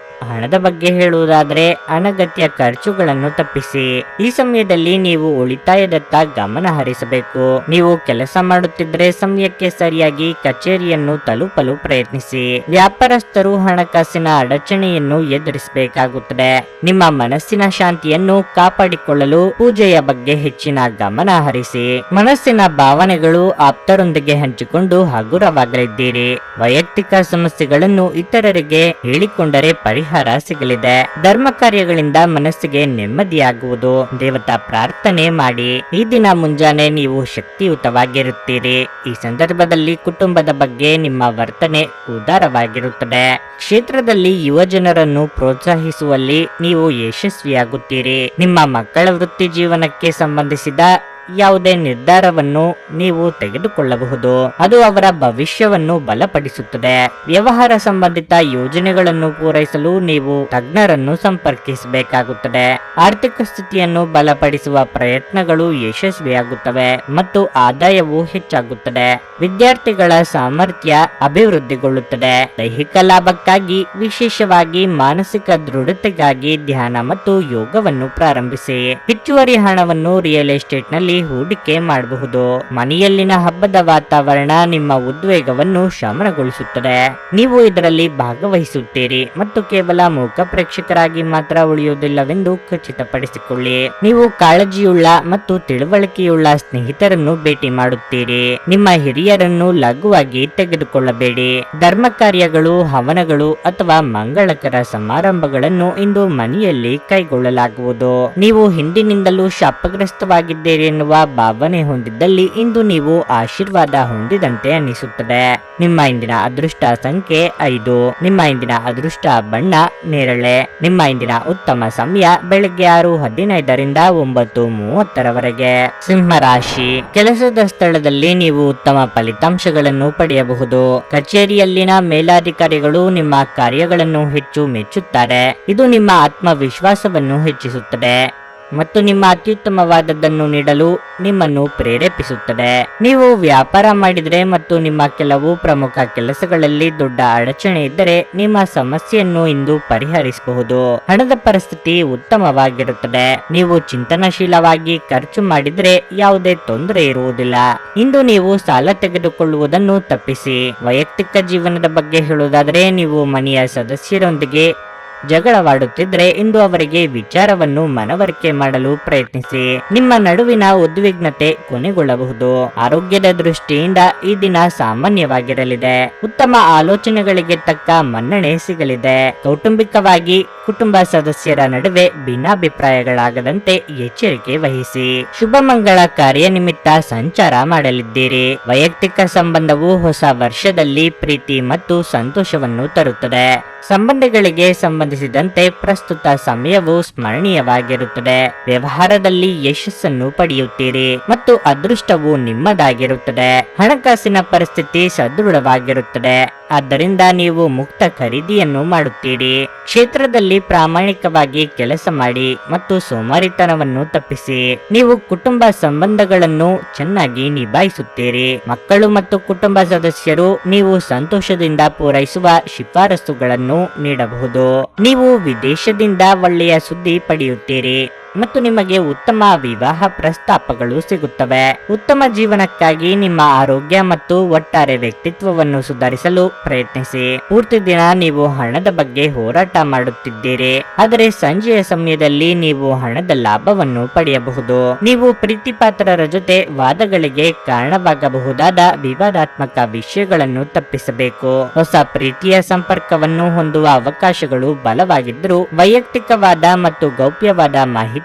ಹಣದ ಬಗ್ಗೆ ಹೇಳುವುದಾದರೆ ಅನಗತ್ಯ ಖರ್ಚುಗಳನ್ನು ತಪ್ಪಿಸಿ. ಈ ಸಮಯದಲ್ಲಿ ನೀವು ಉಳಿತಾಯದತ್ತ ಗಮನ ಹರಿಸಬೇಕು. ನೀವು ಕೆಲಸ ಮಾಡುತ್ತಿದ್ದರೆ ಸಮಯಕ್ಕೆ ಸರಿಯಾಗಿ ಕಚೇರಿಯನ್ನು ತಲುಪಲು ಪ್ರಯತ್ನಿಸಿ. ವ್ಯಾಪಾರಸ್ಥರು ಹಣಕಾಸಿನ ಅಡಚಣೆಯನ್ನು ಎದುರಿಸಬೇಕಾಗುತ್ತದೆ. ನಿಮ್ಮ ಮನಸ್ಸಿನ ಶಾಂತಿಯನ್ನು ಕಾಪಾಡಿಕೊಳ್ಳಲು ಪೂಜೆಯ ಬಗ್ಗೆ ಹೆಚ್ಚಿನ ಗಮನ ಹರಿಸಿ. ಮನಸ್ಸಿನ ಭಾವನೆಗಳು ಆಪ್ತರೊಂದಿಗೆ ಹಂಚಿಕೊಂಡು ಹಗುರವಾಗಲಿದ್ದೀರಿ. ವೈಯಕ್ತಿಕ ಸಮಸ್ಯೆಗಳನ್ನು ಇತರರಿಗೆ ಹೇಳಿಕೊಂಡರೆ ಪರಿಹಾರ ಪರಿಹಾರ ಸಿಗಲಿದೆ. ಧರ್ಮ ಕಾರ್ಯಗಳಿಂದ ಮನಸ್ಸಿಗೆ ನೆಮ್ಮದಿಯಾಗುವುದು. ದೇವತಾ ಪ್ರಾರ್ಥನೆ ಮಾಡಿ. ಈ ದಿನ ಮುಂಜಾನೆ ನೀವು ಶಕ್ತಿಯುತವಾಗಿರುತ್ತೀರಿ. ಈ ಸಂದರ್ಭದಲ್ಲಿ ಕುಟುಂಬದ ಬಗ್ಗೆ ನಿಮ್ಮ ವರ್ತನೆ ಉದಾರವಾಗಿರುತ್ತದೆ. ಕ್ಷೇತ್ರದಲ್ಲಿ ಯುವ ಜನರನ್ನು ಪ್ರೋತ್ಸಾಹಿಸುವಲ್ಲಿ ನೀವು ಯಶಸ್ವಿಯಾಗುತ್ತೀರಿ. ನಿಮ್ಮ ಮಕ್ಕಳ ವೃತ್ತಿ ಜೀವನಕ್ಕೆ ಸಂಬಂಧಿಸಿದ ಯಾವುದೇ ನಿರ್ಧಾರವನ್ನು ನೀವು ತೆಗೆದುಕೊಳ್ಳಬಹುದು. ಅದು ಅವರ ಭವಿಷ್ಯವನ್ನು ಬಲಪಡಿಸುತ್ತದೆ. ವ್ಯವಹಾರ ಸಂಬಂಧಿತ ಯೋಜನೆಗಳನ್ನು ಪೂರೈಸಲು ನೀವು ತಜ್ಞರನ್ನು ಸಂಪರ್ಕಿಸಬೇಕಾಗುತ್ತದೆ. ಆರ್ಥಿಕ ಸ್ಥಿತಿಯನ್ನು ಬಲಪಡಿಸುವ ಪ್ರಯತ್ನಗಳು ಯಶಸ್ವಿಯಾಗುತ್ತವೆ ಮತ್ತು ಆದಾಯವು ಹೆಚ್ಚಾಗುತ್ತದೆ. ವಿದ್ಯಾರ್ಥಿಗಳ ಸಾಮರ್ಥ್ಯ ಅಭಿವೃದ್ಧಿಗೊಳ್ಳುತ್ತದೆ. ದೈಹಿಕ ಲಾಭಕ್ಕಾಗಿ, ವಿಶೇಷವಾಗಿ ಮಾನಸಿಕ ದೃಢತೆಗಾಗಿ ಧ್ಯಾನ ಮತ್ತು ಯೋಗವನ್ನು ಪ್ರಾರಂಭಿಸಿ. ಹೆಚ್ಚುವರಿ ಹಣವನ್ನು ರಿಯಲ್ ಎಸ್ಟೇಟ್ ನಲ್ಲಿ ಹೂಡಿಕೆ ಮಾಡಬಹುದು. ಮನೆಯಲ್ಲಿನ ಹಬ್ಬದ ವಾತಾವರಣ ನಿಮ್ಮ ಉದ್ವೇಗವನ್ನು ಶಮನಗೊಳಿಸುತ್ತದೆ. ನೀವು ಇದರಲ್ಲಿ ಭಾಗವಹಿಸುತ್ತೀರಿ ಮತ್ತು ಕೇವಲ ಮೂಕ ಪ್ರೇಕ್ಷಕರಾಗಿ ಮಾತ್ರ ಉಳಿಯುವುದಿಲ್ಲವೆಂದು ಖಚಿತಪಡಿಸಿಕೊಳ್ಳಿ. ನೀವು ಕಾಳಜಿಯುಳ್ಳ ಮತ್ತು ತಿಳುವಳಿಕೆಯುಳ್ಳ ಸ್ನೇಹಿತರನ್ನು ಭೇಟಿ ಮಾಡುತ್ತೀರಿ. ನಿಮ್ಮ ಹಿರಿಯರನ್ನು ಲಘುವಾಗಿ ತೆಗೆದುಕೊಳ್ಳಬೇಡಿ. ಧರ್ಮ ಕಾರ್ಯಗಳು, ಹವನಗಳು ಅಥವಾ ಮಂಗಳಕರ ಸಮಾರಂಭಗಳನ್ನು ಇಂದು ಮನೆಯಲ್ಲಿ ಕೈಗೊಳ್ಳಲಾಗುವುದು. ನೀವು ಹಿಂದಿನಿಂದಲೂ ಶಾಪಗ್ರಸ್ತವಾಗಿದ್ದೀರಿ ಎನ್ನುವ ಭಾವನೆ ಹೊಂದಿದ್ದಲ್ಲಿ ಇಂದು ನೀವು ಆಶೀರ್ವಾದ ಹೊಂದಿದಂತೆ ಅನಿಸುತ್ತದೆ. ನಿಮ್ಮ ಇಂದಿನ ಅದೃಷ್ಟ ಸಂಖ್ಯೆ 5. ನಿಮ್ಮ ಇಂದಿನ ಅದೃಷ್ಟ ಬಣ್ಣ ನೇರಳೆ. ನಿಮ್ಮ ಇಂದಿನ ಉತ್ತಮ ಸಮಯ ಬೆಳಗ್ಗೆ 6:15 ರಿಂದ 9:30 ಸಿಂಹ ರಾಶಿ. ಕೆಲಸದ ಸ್ಥಳದಲ್ಲಿ ನೀವು ಉತ್ತಮ ಫಲಿತಾಂಶಗಳನ್ನು ಪಡೆಯಬಹುದು. ಕಚೇರಿಯಲ್ಲಿನ ಮೇಲಾಧಿಕಾರಿಗಳು ನಿಮ್ಮ ಕಾರ್ಯಗಳನ್ನು ಹೆಚ್ಚು ಮೆಚ್ಚುತ್ತಾರೆ. ಇದು ನಿಮ್ಮ ಆತ್ಮವಿಶ್ವಾಸವನ್ನು ಹೆಚ್ಚಿಸುತ್ತದೆ ಮತ್ತು ನಿಮ್ಮ ಅತ್ಯುತ್ತಮವಾದದ್ದನ್ನು ನೀಡಲು ನಿಮ್ಮನ್ನು ಪ್ರೇರೇಪಿಸುತ್ತದೆ. ನೀವು ವ್ಯಾಪಾರ ಮಾಡಿದರೆ ಮತ್ತು ನಿಮ್ಮ ಕೆಲವು ಪ್ರಮುಖ ಕೆಲಸಗಳಲ್ಲಿ ದೊಡ್ಡ ಅಡಚಣೆ ಇದ್ದರೆ ನಿಮ್ಮ ಸಮಸ್ಯೆಯನ್ನು ಇಂದು ಪರಿಹರಿಸಬಹುದು. ಹಣದ ಪರಿಸ್ಥಿತಿ ಉತ್ತಮವಾಗಿರುತ್ತದೆ. ನೀವು ಚಿಂತನಶೀಲವಾಗಿ ಖರ್ಚು ಮಾಡಿದರೆ ಯಾವುದೇ ತೊಂದರೆ ಇರುವುದಿಲ್ಲ. ಇಂದು ನೀವು ಸಾಲ ತೆಗೆದುಕೊಳ್ಳುವುದನ್ನು ತಪ್ಪಿಸಿ. ವೈಯಕ್ತಿಕ ಜೀವನದ ಬಗ್ಗೆ ಹೇಳುವುದಾದರೆ ನೀವು ಮನೆಯ ಸದಸ್ಯರೊಂದಿಗೆ ಜಗಳವಾಡುತ್ತಿದ್ರೆ ಇಂದು ಅವರಿಗೆ ವಿಚಾರವನ್ನು ಮನವರಿಕೆ ಮಾಡಲು ಪ್ರಯತ್ನಿಸಿ. ನಿಮ್ಮ ನಡುವಿನ ಉದ್ವಿಗ್ನತೆ ಕೊನೆಗೊಳ್ಳಬಹುದು. ಆರೋಗ್ಯದ ದೃಷ್ಟಿಯಿಂದ ಈ ದಿನ ಸಾಮಾನ್ಯವಾಗಿರಲಿದೆ. ಉತ್ತಮ ಆಲೋಚನೆಗಳಿಗೆ ತಕ್ಕ ಮನ್ನಣೆ ಸಿಗಲಿದೆ. ಕೌಟುಂಬಿಕವಾಗಿ ಕುಟುಂಬ ಸದಸ್ಯರ ನಡುವೆ ಭಿನ್ನಾಭಿಪ್ರಾಯಗಳಾಗದಂತೆ ಎಚ್ಚರಿಕೆ ವಹಿಸಿ. ಶುಭ ಮಂಗಳ ಕಾರ್ಯ ನಿಮಿತ್ತ ಸಂಚಾರ ಮಾಡಲಿದ್ದೀರಿ. ವೈಯಕ್ತಿಕ ಸಂಬಂಧವು ಹೊಸ ವರ್ಷದಲ್ಲಿ ಪ್ರೀತಿ ಮತ್ತು ಸಂತೋಷವನ್ನು ತರುತ್ತದೆ. ಸಂಬಂಧಗಳಿಗೆ ಸಂಬಂಧಿಸಿದಂತೆ ಪ್ರಸ್ತುತ ಸಮಯವು ಸ್ಮರಣೀಯವಾಗಿರುತ್ತದೆ. ವ್ಯವಹಾರದಲ್ಲಿ ಯಶಸ್ಸನ್ನು ಪಡೆಯುತ್ತೀರಿ ಮತ್ತು ಅದೃಷ್ಟವು ನಿಮ್ಮದಾಗಿರುತ್ತದೆ. ಹಣಕಾಸಿನ ಪರಿಸ್ಥಿತಿ ಸದೃಢವಾಗಿರುತ್ತದೆ. ಆದ್ದರಿಂದ ನೀವು ಮುಕ್ತ ಖರೀದಿಯನ್ನು ಮಾಡುತ್ತೀರಿ. ಕ್ಷೇತ್ರದಲ್ಲಿ ಪ್ರಾಮಾಣಿಕವಾಗಿ ಕೆಲಸ ಮಾಡಿ ಮತ್ತು ಸೋಮಾರಿತನವನ್ನು ತಪ್ಪಿಸಿ. ನೀವು ಕುಟುಂಬ ಸಂಬಂಧಗಳನ್ನು ಚೆನ್ನಾಗಿ ನಿಭಾಯಿಸುತ್ತೀರಿ. ಮಕ್ಕಳು ಮತ್ತು ಕುಟುಂಬ ಸದಸ್ಯರು ನೀವು ಸಂತೋಷದಿಂದ ಪೂರೈಸುವ ಶಿಫಾರಸುಗಳನ್ನು ನೀಡಬಹುದು. ನೀವು ವಿದೇಶದಿಂದ ಒಳ್ಳೆಯ ಸುದ್ದಿ ಪಡೆಯುತ್ತೀರಿ ಮತ್ತು ನಿಮಗೆ ಉತ್ತಮ ವಿವಾಹ ಪ್ರಸ್ತಾಪಗಳು ಸಿಗುತ್ತವೆ. ಉತ್ತಮ ಜೀವನಕ್ಕಾಗಿ ನಿಮ್ಮ ಆರೋಗ್ಯ ಮತ್ತು ಒಟ್ಟಾರೆ ವ್ಯಕ್ತಿತ್ವವನ್ನು ಸುಧಾರಿಸಲು ಪ್ರಯತ್ನಿಸಿ. ಪೂರ್ತಿ ದಿನ ನೀವು ಹಣದ ಬಗ್ಗೆ ಹೋರಾಟ ಮಾಡುತ್ತಿದ್ದೀರಿ, ಆದರೆ ಸಂಜೆಯ ಸಮಯದಲ್ಲಿ ನೀವು ಹಣದ ಲಾಭವನ್ನು ಪಡೆಯಬಹುದು. ನೀವು ಪ್ರೀತಿಪಾತ್ರರ ಜೊತೆ ವಾದಗಳಿಗೆ ಕಾರಣವಾಗಬಹುದಾದ ವಿವಾದಾತ್ಮಕ ವಿಷಯಗಳನ್ನು ತಪ್ಪಿಸಬೇಕು. ಹೊಸ ಪ್ರೀತಿಯ ಸಂಪರ್ಕವನ್ನು ಹೊಂದುವ ಅವಕಾಶಗಳು ಬಲವಾಗಿದ್ದರೂ ವೈಯಕ್ತಿಕವಾದ ಮತ್ತು ಗೌಪ್ಯವಾದ ಮಾಹಿತಿಯನ್ನು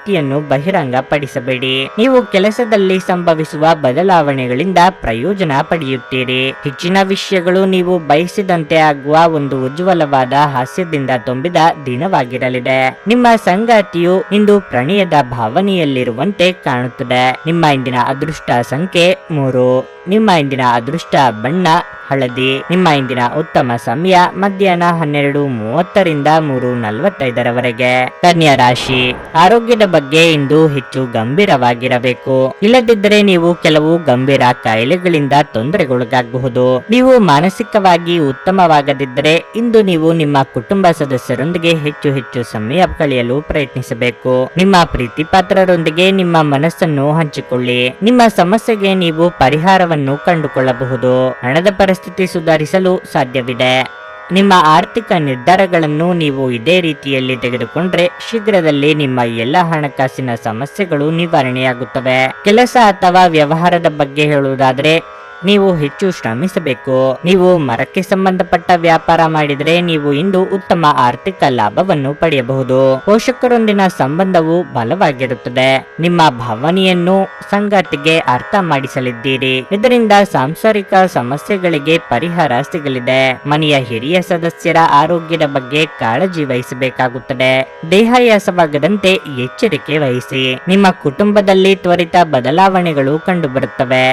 ಬಹಿರಂಗ ಪಡಿಸಬೇಡಿ. ನೀವು ಕೆಲಸದಲ್ಲಿ ಸಂಭವಿಸುವ ಬದಲಾವಣೆಗಳಿಂದ ಪ್ರಯೋಜನ ಪಡೆಯುತ್ತೀರಿ. ಹೆಚ್ಚಿನ ವಿಷಯಗಳು ನೀವು ಬಯಸಿದಂತೆ ಆಗುವ ಒಂದು ಉಜ್ವಲವಾದ ಹಾಸ್ಯದಿಂದ ತುಂಬಿದ ದಿನವಾಗಿರಲಿದೆ. ನಿಮ್ಮ ಸಂಗಾತಿಯು ಇಂದು ಪ್ರಣಯದ ಭಾವನೆಯಲ್ಲಿರುವಂತೆ ಕಾಣುತ್ತದೆ. ನಿಮ್ಮ ಇಂದಿನ ಅದೃಷ್ಟ ಸಂಖ್ಯೆ 3. ನಿಮ್ಮ ಇಂದಿನ ಅದೃಷ್ಟ ಬಣ್ಣ ಹಳದಿ. ನಿಮ್ಮ ಇಂದಿನ ಉತ್ತಮ ಸಮಯ ಮಧ್ಯಾಹ್ನ 12:30 ರಿಂದ 3:45 ಕನ್ಯಾ ರಾಶಿ. ಆರೋಗ್ಯದ ಬಗ್ಗೆ ಇಂದು ಹೆಚ್ಚು ಗಂಭೀರವಾಗಿರಬೇಕು. ಇಲ್ಲದಿದ್ದರೆ ನೀವು ಕೆಲವು ಗಂಭೀರ ಕಾಯಿಲೆಗಳಿಂದ ತೊಂದರೆಗೊಳಗಾಗಬಹುದು. ನೀವು ಮಾನಸಿಕವಾಗಿ ಉತ್ತಮವಾಗದಿದ್ದರೆ ಇಂದು ನೀವು ನಿಮ್ಮ ಕುಟುಂಬ ಸದಸ್ಯರೊಂದಿಗೆ ಹೆಚ್ಚು ಸಮಯ ಕಳೆಯಲು ಪ್ರಯತ್ನಿಸಬೇಕು. ನಿಮ್ಮ ಪ್ರೀತಿಪಾತ್ರರೊಂದಿಗೆ ನಿಮ್ಮ ಮನಸ್ಸನ್ನು ಹಂಚಿಕೊಳ್ಳಿ. ನಿಮ್ಮ ಸಮಸ್ಯೆಗೆ ನೀವು ಪರಿಹಾರವನ್ನು ಕಂಡುಕೊಳ್ಳಬಹುದು. ಹಣದ ಪರಿಸ್ಥಿತಿ ಸುಧಾರಿಸಲು ಸಾಧ್ಯವಿದೆ. ನಿಮ್ಮ ಆರ್ಥಿಕ ನಿರ್ಧಾರಗಳನ್ನು ನೀವು ಇದೇ ರೀತಿಯಲ್ಲಿ ತೆಗೆದುಕೊಂಡ್ರೆ ಶೀಘ್ರದಲ್ಲೇ ನಿಮ್ಮ ಎಲ್ಲ ಹಣಕಾಸಿನ ಸಮಸ್ಯೆಗಳು ನಿವಾರಣೆಯಾಗುತ್ತವೆ. ಕೆಲಸ ಅಥವಾ ವ್ಯವಹಾರದ ಬಗ್ಗೆ ಹೇಳುವುದಾದರೆ ನೀವು ಹೆಚ್ಚು ಶ್ರಮಿಸಬೇಕು. ನೀವು ಮರಕ್ಕೆ ಸಂಬಂಧಪಟ್ಟ ವ್ಯಾಪಾರ ಮಾಡಿದರೆ ನೀವು ಇಂದು ಉತ್ತಮ ಆರ್ಥಿಕ ಲಾಭವನ್ನು ಪಡೆಯಬಹುದು. ಪೋಷಕರೊಂದಿನ ಸಂಬಂಧವು ಬಲವಾಗಿರುತ್ತದೆ. ನಿಮ್ಮ ಭಾವನೆಯನ್ನು ಸಂಗಾತಿಗೆ ಅರ್ಥ ಮಾಡಿಸಲಿದ್ದೀರಿ. ಇದರಿಂದ ಸಾಂಸಾರಿಕ ಸಮಸ್ಯೆಗಳಿಗೆ ಪರಿಹಾರ ಸಿಗಲಿದೆ. ಮನೆಯ ಹಿರಿಯ ಸದಸ್ಯರ ಆರೋಗ್ಯದ ಬಗ್ಗೆ ಕಾಳಜಿ ವಹಿಸಬೇಕಾಗುತ್ತದೆ. ದೇಹಾಯಾಸವಾಗದಂತೆ ಎಚ್ಚರಿಕೆ ವಹಿಸಿ. ನಿಮ್ಮ ಕುಟುಂಬದಲ್ಲಿ ತ್ವರಿತ ಬದಲಾವಣೆಗಳು ಕಂಡುಬರುತ್ತವೆ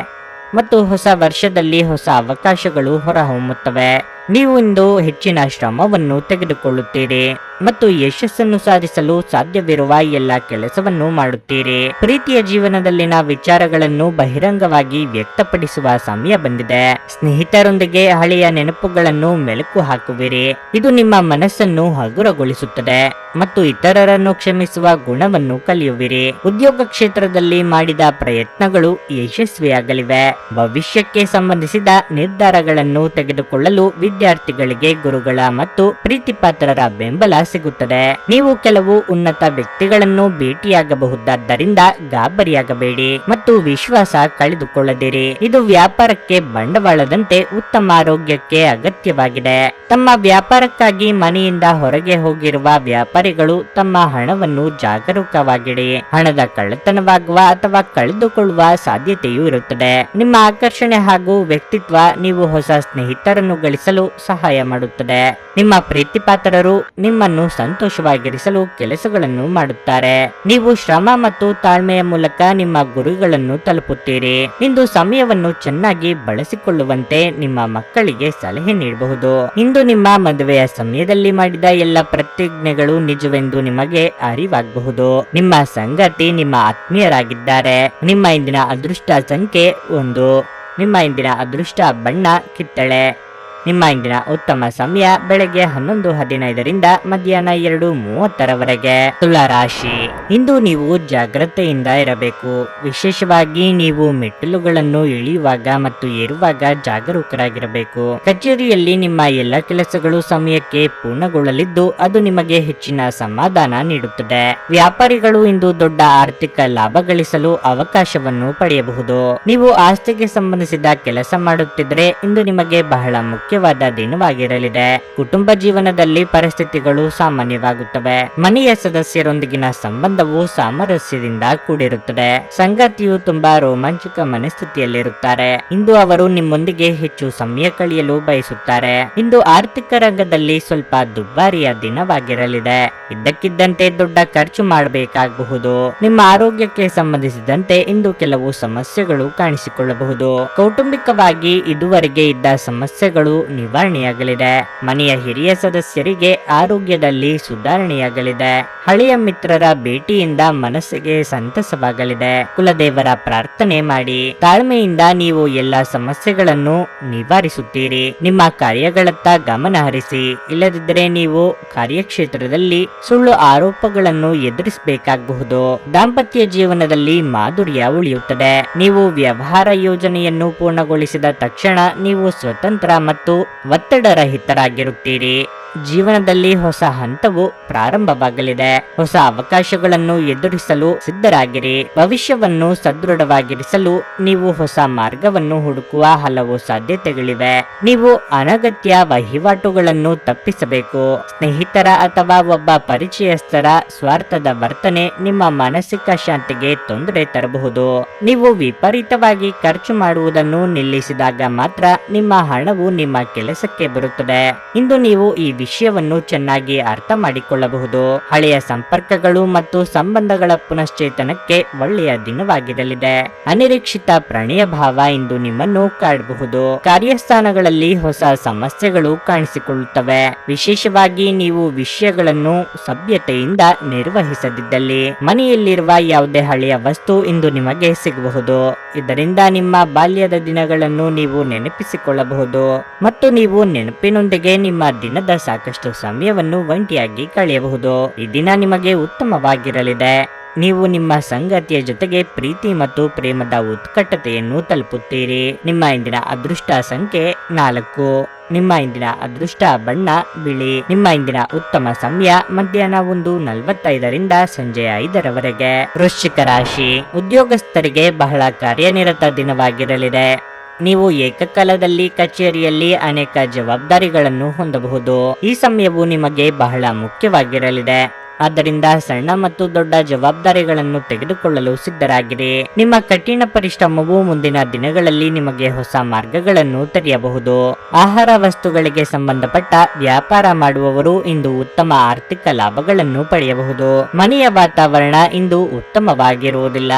ಮತ್ತು ಹೊಸ ವರ್ಷದಲ್ಲಿ ಹೊಸ ಅವಕಾಶಗಳು ಹೊರಹೊಮ್ಮುತ್ತವೆ. ನೀವು ಇಂದು ಹೆಚ್ಚಿನ ಶ್ರಮವನ್ನು ತೆಗೆದುಕೊಳ್ಳುತ್ತೀರಿ ಮತ್ತು ಯಶಸ್ಸನ್ನು ಸಾಧಿಸಲು ಸಾಧ್ಯವಿರುವ ಎಲ್ಲ ಕೆಲಸವನ್ನು ಮಾಡುತ್ತೀರಿ. ಪ್ರೀತಿಯ ಜೀವನದಲ್ಲಿನ ವಿಚಾರಗಳನ್ನು ಬಹಿರಂಗವಾಗಿ ವ್ಯಕ್ತಪಡಿಸುವ ಸಮಯ ಬಂದಿದೆ. ಸ್ನೇಹಿತರೊಂದಿಗೆ ಹಳೆಯ ನೆನಪುಗಳನ್ನು ಮೆಲುಕು ಹಾಕುವಿರಿ. ಇದು ನಿಮ್ಮ ಮನಸ್ಸನ್ನು ಹಗುರಗೊಳಿಸುತ್ತದೆ ಮತ್ತು ಇತರರನ್ನು ಕ್ಷಮಿಸುವ ಗುಣವನ್ನು ಕಲಿಯುವಿರಿ. ಉದ್ಯೋಗ ಕ್ಷೇತ್ರದಲ್ಲಿ ಮಾಡಿದ ಪ್ರಯತ್ನಗಳು ಯಶಸ್ವಿಯಾಗಲಿವೆ. ಭವಿಷ್ಯಕ್ಕೆ ಸಂಬಂಧಿಸಿದ ನಿರ್ಧಾರಗಳನ್ನು ತೆಗೆದುಕೊಳ್ಳಲು ವಿದ್ಯಾರ್ಥಿಗಳಿಗೆ ಗುರುಗಳ ಮತ್ತು ಪ್ರೀತಿಪಾತ್ರರ ಬೆಂಬಲ ಸಿಗುತ್ತದೆ. ನೀವು ಕೆಲವು ಉನ್ನತ ವ್ಯಕ್ತಿಗಳನ್ನು ಭೇಟಿಯಾಗಬಹುದಾದ್ದರಿಂದ ಗಾಬರಿಯಾಗಬೇಡಿ ಮತ್ತು ವಿಶ್ವಾಸ ಕಳೆದುಕೊಳ್ಳದಿರಿ. ಇದು ವ್ಯಾಪಾರಕ್ಕೆ ಬಂಡವಾಳದಂತೆ ಉತ್ತಮ ಆರೋಗ್ಯಕ್ಕೆ ಅಗತ್ಯವಾಗಿದೆ. ತಮ್ಮ ವ್ಯಾಪಾರಕ್ಕಾಗಿ ಮನೆಯಿಂದ ಹೊರಗೆ ಹೋಗಿರುವ ವ್ಯಾಪಾರಿಗಳು ತಮ್ಮ ಹಣವನ್ನು ಜಾಗರೂಕವಾಗಿಡಿ. ಹಣದ ಕಳ್ಳತನವಾಗುವ ಅಥವಾ ಕಳೆದುಕೊಳ್ಳುವ ಸಾಧ್ಯತೆಯೂ ಇರುತ್ತದೆ. ನಿಮ್ಮ ಆಕರ್ಷಣೆ ಹಾಗೂ ವ್ಯಕ್ತಿತ್ವ ನೀವು ಹೊಸ ಸ್ನೇಹಿತರನ್ನು ಗಳಿಸಲು ಸಹಾಯ ಮಾಡುತ್ತದೆ. ನಿಮ್ಮ ಪ್ರೀತಿಪಾತ್ರರು ನಿಮ್ಮನ್ನು ಸಂತೋಷವಾಗಿರಿಸಲು ಕೆಲಸಗಳನ್ನು ಮಾಡುತ್ತಾರೆ. ನೀವು ಶ್ರಮ ಮತ್ತು ತಾಳ್ಮೆಯ ಮೂಲಕ ನಿಮ್ಮ ಗುರಿಗಳನ್ನು ತಲುಪುತ್ತೀರಿ. ಇಂದು ಸಮಯವನ್ನು ಚೆನ್ನಾಗಿ ಬಳಸಿಕೊಳ್ಳುವಂತೆ ನಿಮ್ಮ ಮಕ್ಕಳಿಗೆ ಸಲಹೆ ನೀಡಬಹುದು. ಇಂದು ನಿಮ್ಮ ಮದುವೆಯ ಸಮಯದಲ್ಲಿ ಮಾಡಿದ ಎಲ್ಲ ಪ್ರತಿಜ್ಞೆಗಳು ನಿಜವೆಂದು ನಿಮಗೆ ಅರಿವಾಗಬಹುದು. ನಿಮ್ಮ ಸಂಗಾತಿ ನಿಮ್ಮ ಆತ್ಮೀಯರಾಗಿದ್ದಾರೆ. ನಿಮ್ಮ ಇಂದಿನ ಅದೃಷ್ಟ ಸಂಖ್ಯೆ 1. ನಿಮ್ಮ ಇಂದಿನ ಅದೃಷ್ಟ ಬಣ್ಣ ಕಿತ್ತಳೆ. ನಿಮ್ಮ ಇಂದಿನ ಉತ್ತಮ ಸಮಯ ಬೆಳಗ್ಗೆ 11:15 ಮಧ್ಯಾಹ್ನ 2:30 ತುಲಾ ರಾಶಿ. ಇಂದು ನೀವು ಜಾಗ್ರತೆಯಿಂದ ಇರಬೇಕು. ವಿಶೇಷವಾಗಿ ನೀವು ಮೆಟ್ಟಿಲುಗಳನ್ನು ಇಳಿಯುವಾಗ ಮತ್ತು ಏರುವಾಗ ಜಾಗರೂಕರಾಗಿರಬೇಕು. ಕಚೇರಿಯಲ್ಲಿ ನಿಮ್ಮ ಎಲ್ಲ ಕೆಲಸಗಳು ಸಮಯಕ್ಕೆ ಪೂರ್ಣಗೊಳ್ಳಲಿದ್ದು ಅದು ನಿಮಗೆ ಹೆಚ್ಚಿನ ಸಮಾಧಾನ ನೀಡುತ್ತದೆ. ವ್ಯಾಪಾರಿಗಳು ಇಂದು ದೊಡ್ಡ ಆರ್ಥಿಕ ಲಾಭ ಗಳಿಸಲು ಅವಕಾಶವನ್ನು ಪಡೆಯಬಹುದು. ನೀವು ಆಸ್ತಿಗೆ ಸಂಬಂಧಿಸಿದ ಕೆಲಸ ಮಾಡುತ್ತಿದ್ದರೆ ಇಂದು ನಿಮಗೆ ಬಹಳ ಮುಖ್ಯವಾದ ದಿನವಾಗಿರಲಿದೆ. ಕುಟುಂಬ ಜೀವನದಲ್ಲಿ ಪರಿಸ್ಥಿತಿಗಳು ಸಾಮಾನ್ಯವಾಗುತ್ತವೆ. ಮನೆಯ ಸದಸ್ಯರೊಂದಿಗಿನ ಸಂಬಂಧವು ಸಾಮರಸ್ಯದಿಂದ ಕೂಡಿರುತ್ತದೆ. ಸಂಗಾತಿಯು ತುಂಬಾ ರೋಮಾಂಚಕ ಮನಸ್ಥಿತಿಯಲ್ಲಿರುತ್ತಾರೆ. ಇಂದು ಅವರು ನಿಮ್ಮೊಂದಿಗೆ ಹೆಚ್ಚು ಸಮಯ ಕಳೆಯಲು ಬಯಸುತ್ತಾರೆ. ಇಂದು ಆರ್ಥಿಕ ರಂಗದಲ್ಲಿ ಸ್ವಲ್ಪ ದುಬಾರಿಯ ದಿನವಾಗಿರಲಿದೆ. ಇದ್ದಕ್ಕಿದ್ದಂತೆ ದೊಡ್ಡ ಖರ್ಚು ಮಾಡಬೇಕಾಗಬಹುದು. ನಿಮ್ಮ ಆರೋಗ್ಯಕ್ಕೆ ಸಂಬಂಧಿಸಿದಂತೆ ಇಂದು ಕೆಲವು ಸಮಸ್ಯೆಗಳು ಕಾಣಿಸಿಕೊಳ್ಳಬಹುದು. ಕೌಟುಂಬಿಕವಾಗಿ ಇದುವರೆಗೆ ಇದ್ದ ಸಮಸ್ಯೆಗಳು ನಿವಾರಣೆಯಾಗಲಿದೆ. ಮನೆಯ ಹಿರಿಯ ಸದಸ್ಯರಿಗೆ ಆರೋಗ್ಯದಲ್ಲಿ ಸುಧಾರಣೆಯಾಗಲಿದೆ. ಹಳೆಯ ಮಿತ್ರರ ಭೇಟಿಯಿಂದ ಮನಸ್ಸಿಗೆ ಸಂತಸವಾಗಲಿದೆ. ಕುಲದೇವರ ಪ್ರಾರ್ಥನೆ ಮಾಡಿ. ತಾಳ್ಮೆಯಿಂದ ನೀವು ಎಲ್ಲ ಸಮಸ್ಯೆಗಳನ್ನು ನಿವಾರಿಸುತ್ತೀರಿ. ನಿಮ್ಮ ಕಾರ್ಯಗಳತ್ತ ಗಮನ ಹರಿಸಿ. ಇಲ್ಲದಿದ್ದರೆ ನೀವು ಕಾರ್ಯಕ್ಷೇತ್ರದಲ್ಲಿ ಸುಳ್ಳು ಆರೋಪಗಳನ್ನು ಎದುರಿಸಬೇಕಾಗಬಹುದು. ದಾಂಪತ್ಯ ಜೀವನದಲ್ಲಿ ಮಾಧುರ್ಯ ಉಳಿಯುತ್ತದೆ. ನೀವು ವ್ಯವಹಾರ ಯೋಜನೆಯನ್ನು ಪೂರ್ಣಗೊಳಿಸಿದ ತಕ್ಷಣ ನೀವು ಸ್ವತಂತ್ರ ಮತ್ತು ಒತ್ತಡರಹಿತರಾಗಿರುತ್ತೀರಿ. ಜೀವನದಲ್ಲಿ ಹೊಸ ಹಂತವು ಪ್ರಾರಂಭವಾಗಲಿದೆ. ಹೊಸ ಅವಕಾಶಗಳನ್ನು ಎದುರಿಸಲು ಸಿದ್ಧರಾಗಿರಿ. ಭವಿಷ್ಯವನ್ನು ಸದೃಢವಾಗಿರಿಸಲು ನೀವು ಹೊಸ ಮಾರ್ಗವನ್ನು ಹುಡುಕುವ ಹಲವು ಸಾಧ್ಯತೆಗಳಿವೆ. ನೀವು ಅನಗತ್ಯ ವಹಿವಾಟುಗಳನ್ನು ತಪ್ಪಿಸಬೇಕು. ಸ್ನೇಹಿತರ ಅಥವಾ ಒಬ್ಬ ಪರಿಚಯಸ್ಥರ ಸ್ವಾರ್ಥದ ವರ್ತನೆ ನಿಮ್ಮ ಮಾನಸಿಕ ಶಾಂತಿಗೆ ತೊಂದರೆ ತರಬಹುದು. ನೀವು ವಿಪರೀತವಾಗಿ ಖರ್ಚು ಮಾಡುವುದನ್ನು ನಿಲ್ಲಿಸಿದಾಗ ಮಾತ್ರ ನಿಮ್ಮ ಹಣವು ನಿಮ್ಮ ಕೆಲಸಕ್ಕೆ ಬರುತ್ತದೆ. ಇಂದು ನೀವು ಈ ವಿಷಯವನ್ನು ಚೆನ್ನಾಗಿ ಅರ್ಥ ಮಾಡಿಕೊಳ್ಳಬಹುದು. ಹಳೆಯ ಸಂಪರ್ಕಗಳು ಮತ್ತು ಸಂಬಂಧಗಳ ಪುನಶ್ಚೇತನಕ್ಕೆ ಒಳ್ಳೆಯ ದಿನವಾಗಿರಲಿದೆ. ಅನಿರೀಕ್ಷಿತ ಪ್ರಣಯ ಭಾವ ಇಂದು ನಿಮ್ಮನ್ನು ಕಾಡಬಹುದು. ಕಾರ್ಯಸ್ಥಾನಗಳಲ್ಲಿ ಹೊಸ ಸಮಸ್ಯೆಗಳು ಕಾಣಿಸಿಕೊಳ್ಳುತ್ತವೆ. ವಿಶೇಷವಾಗಿ ನೀವು ವಿಷಯಗಳನ್ನು ಸಭ್ಯತೆಯಿಂದ ನಿರ್ವಹಿಸದಿದ್ದಲ್ಲಿ ಮನೆಯಲ್ಲಿರುವ ಯಾವುದೇ ಹಳೆಯ ವಸ್ತು ಇಂದು ನಿಮಗೆ ಸಿಗಬಹುದು. ಇದರಿಂದ ನಿಮ್ಮ ಬಾಲ್ಯದ ದಿನಗಳನ್ನು ನೀವು ನೆನಪಿಸಿಕೊಳ್ಳಬಹುದು ಮತ್ತು ನೀವು ನೆನಪಿನೊಂದಿಗೆ ನಿಮ್ಮ ದಿನದ ಸಾಕಷ್ಟು ಸಮಯವನ್ನು ಒಂಟಿಯಾಗಿ ಕಳೆಯಬಹುದು. ಈ ದಿನ ನಿಮಗೆ ಉತ್ತಮವಾಗಿರಲಿದೆ. ನೀವು ನಿಮ್ಮ ಸಂಗಾತಿಯ ಜೊತೆಗೆ ಪ್ರೀತಿ ಮತ್ತು ಪ್ರೇಮದ ಉತ್ಕಟತೆಯನ್ನು ತಲುಪುತ್ತೀರಿ. ನಿಮ್ಮ ಇಂದಿನ ಅದೃಷ್ಟ ಸಂಖ್ಯೆ 4. ನಿಮ್ಮ ಇಂದಿನ ಅದೃಷ್ಟ ಬಣ್ಣ ಬಿಳಿ. ನಿಮ್ಮ ಇಂದಿನ ಉತ್ತಮ ಸಮಯ ಮಧ್ಯಾಹ್ನ 1:45 ಸಂಜೆ 5:00 ವೃಶ್ಚಿಕ ರಾಶಿ. ಉದ್ಯೋಗಸ್ಥರಿಗೆ ಬಹಳ ಕಾರ್ಯನಿರತ ದಿನವಾಗಿರಲಿದೆ. ನೀವು ಏಕಕಾಲದಲ್ಲಿ ಕಚೇರಿಯಲ್ಲಿ ಅನೇಕ ಜವಾಬ್ದಾರಿಗಳನ್ನು ಹೊಂದಬಹುದು. ಈ ಸಮಯವು ನಿಮಗೆ ಬಹಳ ಮುಖ್ಯವಾಗಿರಲಿದೆ. ಆದ್ದರಿಂದ ಸಣ್ಣ ಮತ್ತು ದೊಡ್ಡ ಜವಾಬ್ದಾರಿಗಳನ್ನು ತೆಗೆದುಕೊಳ್ಳಲು ಸಿದ್ಧರಾಗಿರಿ. ನಿಮ್ಮ ಕಠಿಣ ಪರಿಶ್ರಮವು ಮುಂದಿನ ದಿನಗಳಲ್ಲಿ ನಿಮಗೆ ಹೊಸ ಮಾರ್ಗಗಳನ್ನು ತೆರೆಯಬಹುದು. ಆಹಾರ ವಸ್ತುಗಳಿಗೆ ಸಂಬಂಧಪಟ್ಟ ವ್ಯಾಪಾರ ಮಾಡುವವರು ಇಂದು ಉತ್ತಮ ಆರ್ಥಿಕ ಲಾಭಗಳನ್ನು ಪಡೆಯಬಹುದು. ಮನೆಯ ವಾತಾವರಣ ಇಂದು ಉತ್ತಮವಾಗಿರುವುದಿಲ್ಲ.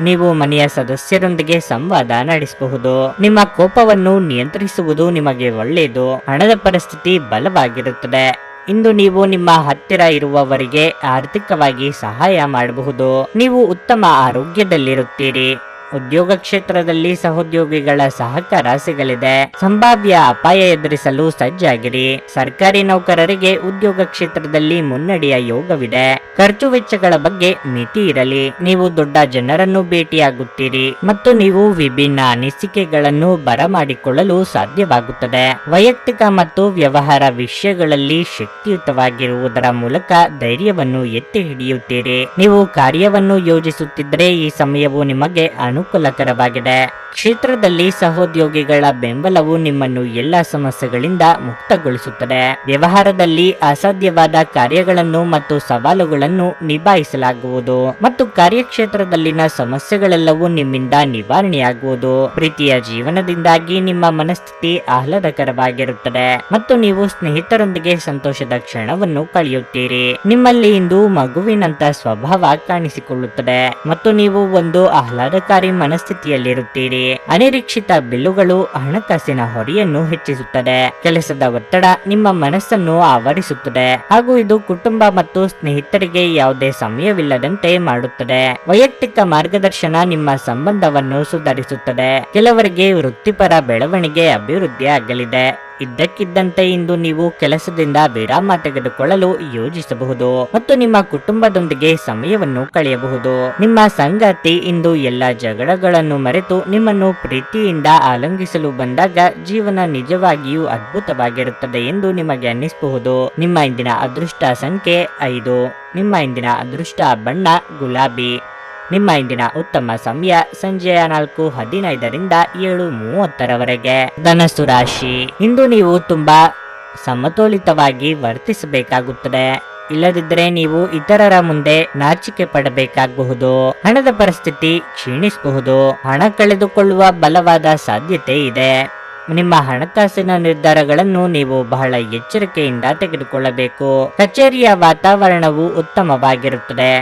ನೀವು ಮನೆಯ ಸದಸ್ಯರೊಂದಿಗೆ ಸಂವಾದ ನಡೆಸಬಹುದು. ನಿಮ್ಮ ಕೋಪವನ್ನು ನಿಯಂತ್ರಿಸುವುದು ನಿಮಗೆ ಒಳ್ಳೆಯದು. ಹಣದ ಪರಿಸ್ಥಿತಿ ಬಲವಾಗಿರುತ್ತದೆ. ಇಂದು ನೀವು ನಿಮ್ಮ ಹತ್ತಿರ ಇರುವವರಿಗೆ ಆರ್ಥಿಕವಾಗಿ ಸಹಾಯ ಮಾಡಬಹುದು. ನೀವು ಉತ್ತಮ ಆರೋಗ್ಯದಲ್ಲಿರುತ್ತೀರಿ. ಉದ್ಯೋಗ ಕ್ಷೇತ್ರದಲ್ಲಿ ಸಹೋದ್ಯೋಗಿಗಳ ಸಹಕಾರ ಸಿಗಲಿದೆ. ಸಂಭಾವ್ಯ ಅಪಾಯ ಎದುರಿಸಲು ಸಜ್ಜಾಗಿರಿ. ಸರ್ಕಾರಿ ನೌಕರರಿಗೆ ಉದ್ಯೋಗ ಕ್ಷೇತ್ರದಲ್ಲಿ ಮುನ್ನಡೆಯ ಯೋಗವಿದೆ. ಖರ್ಚು ವೆಚ್ಚಗಳ ಬಗ್ಗೆ ಮಿತಿ ಇರಲಿ. ನೀವು ದೊಡ್ಡ ಜನರನ್ನು ಭೇಟಿಯಾಗುತ್ತೀರಿ ಮತ್ತು ನೀವು ವಿಭಿನ್ನ ಅನಿಸಿಕೆಗಳನ್ನು ಬರಮಾಡಿಕೊಳ್ಳಲು ಸಾಧ್ಯವಾಗುತ್ತದೆ. ವೈಯಕ್ತಿಕ ಮತ್ತು ವ್ಯವಹಾರ ವಿಷಯಗಳಲ್ಲಿ ಶಕ್ತಿಯುತವಾಗಿರುವುದರ ಮೂಲಕ ಧೈರ್ಯವನ್ನು ಎತ್ತಿ ಹಿಡಿಯುತ್ತೀರಿ. ನೀವು ಕಾರ್ಯವನ್ನು ಯೋಜಿಸುತ್ತಿದ್ದರೆ ಈ ಸಮಯವು ನಿಮಗೆ ಅನುಕೂಲಕರವಾಗಿದೆ. ಕ್ಷೇತ್ರದಲ್ಲಿ ಸಹೋದ್ಯೋಗಿಗಳ ಬೆಂಬಲವು ನಿಮ್ಮನ್ನು ಎಲ್ಲ ಸಮಸ್ಯೆಗಳಿಂದ ಮುಕ್ತಗೊಳಿಸುತ್ತದೆ. ವ್ಯವಹಾರದಲ್ಲಿ ಅಸಾಧ್ಯವಾದ ಕಾರ್ಯಗಳನ್ನು ಮತ್ತು ಸವಾಲುಗಳನ್ನು ನಿಭಾಯಿಸಲಾಗುವುದು ಮತ್ತು ಕಾರ್ಯಕ್ಷೇತ್ರದಲ್ಲಿನ ಸಮಸ್ಯೆಗಳೆಲ್ಲವೂ ನಿಮ್ಮಿಂದ ನಿವಾರಣೆಯಾಗುವುದು. ಪ್ರೀತಿಯ ಜೀವನದಿಂದಾಗಿ ನಿಮ್ಮ ಮನಸ್ಥಿತಿ ಆಹ್ಲಾದಕರವಾಗಿರುತ್ತದೆ ಮತ್ತು ನೀವು ಸ್ನೇಹಿತರೊಂದಿಗೆ ಸಂತೋಷದ ಕ್ಷಣವನ್ನು ಕಳೆಯುತ್ತೀರಿ. ನಿಮ್ಮಲ್ಲಿ ಇಂದು ಮಗುವಿನಂತ ಸ್ವಭಾವ ಕಾಣಿಸಿಕೊಳ್ಳುತ್ತದೆ ಮತ್ತು ನೀವು ಒಂದು ಆಹ್ಲಾದಕಾರಿ ಮನಸ್ಥಿತಿಯಲ್ಲಿರುತ್ತೀರಿ. ಅನಿರೀಕ್ಷಿತ ಬಿಲ್ಲುಗಳು ಹಣಕಾಸಿನ ಹೊರೆಯನ್ನು ಹೆಚ್ಚಿಸುತ್ತದೆ. ಕೆಲಸದ ಒತ್ತಡ ನಿಮ್ಮ ಮನಸ್ಸನ್ನು ಆವರಿಸುತ್ತದೆ ಹಾಗೂ ಇದು ಕುಟುಂಬ ಮತ್ತು ಸ್ನೇಹಿತರಿಗೆ ಯಾವುದೇ ಸಮಯವಿಲ್ಲದಂತೆ ಮಾಡುತ್ತದೆ. ವೈಯಕ್ತಿಕ ಮಾರ್ಗದರ್ಶನ ನಿಮ್ಮ ಸಂಬಂಧವನ್ನು ಸುಧಾರಿಸುತ್ತದೆ. ಕೆಲವರಿಗೆ ವೃತ್ತಿಪರ ಬೆಳವಣಿಗೆ ಅಭಿವೃದ್ಧಿ ಆಗಲಿದೆ. ಇದ್ದಕ್ಕಿದ್ದಂತೆ ಇಂದು ನೀವು ಕೆಲಸದಿಂದ ವಿರಾಮ ತೆಗೆದುಕೊಳ್ಳಲು ಯೋಜಿಸಬಹುದು ಮತ್ತು ನಿಮ್ಮ ಕುಟುಂಬದೊಂದಿಗೆ ಸಮಯವನ್ನು ಕಳೆಯಬಹುದು. ನಿಮ್ಮ ಸಂಗಾತಿ ಇಂದು ಎಲ್ಲ ಜಗಳಗಳನ್ನು ಮರೆತು ನಿಮ್ಮನ್ನು ಪ್ರೀತಿಯಿಂದ ಆಲಂಗಿಸಲು ಬಂದಾಗ ಜೀವನ ನಿಜವಾಗಿಯೂ ಅದ್ಭುತವಾಗಿರುತ್ತದೆ ಎಂದು ನಿಮಗೆ ಅನ್ನಿಸಬಹುದು. ನಿಮ್ಮ ಇಂದಿನ ಅದೃಷ್ಟ ಸಂಖ್ಯೆ 5. ನಿಮ್ಮ ಇಂದಿನ ಅದೃಷ್ಟ ಬಣ್ಣ ಗುಲಾಬಿ. ನಿಮ್ಮ ಇಂದಿನ ಉತ್ತಮ ಸಮಯ ಸಂಜೆಯ 4:15 7:30 ಧನಸ್ಸು ರಾಶಿ. ಇಂದು ನೀವು ತುಂಬಾ ಸಮತೋಲಿತವಾಗಿ ವರ್ತಿಸಬೇಕಾಗುತ್ತದೆ. ಇಲ್ಲದಿದ್ದರೆ ನೀವು ಇತರರ ಮುಂದೆ ನಾಚಿಕೆ ಪಡಬೇಕಾಗಬಹುದು. ಹಣದ ಪರಿಸ್ಥಿತಿ ಕ್ಷೀಣಿಸಬಹುದು. ಹಣ ಕಳೆದುಕೊಳ್ಳುವ ಬಲವಾದ ಸಾಧ್ಯತೆ ಇದೆ. ನಿಮ್ಮ ಹಣಕಾಸಿನ ನಿರ್ಧಾರಗಳನ್ನು ನೀವು ಬಹಳ ಎಚ್ಚರಿಕೆಯಿಂದ ತೆಗೆದುಕೊಳ್ಳಬೇಕು. ಕಚೇರಿಯ ವಾತಾವರಣವು ಉತ್ತಮವಾಗಿರುತ್ತದೆ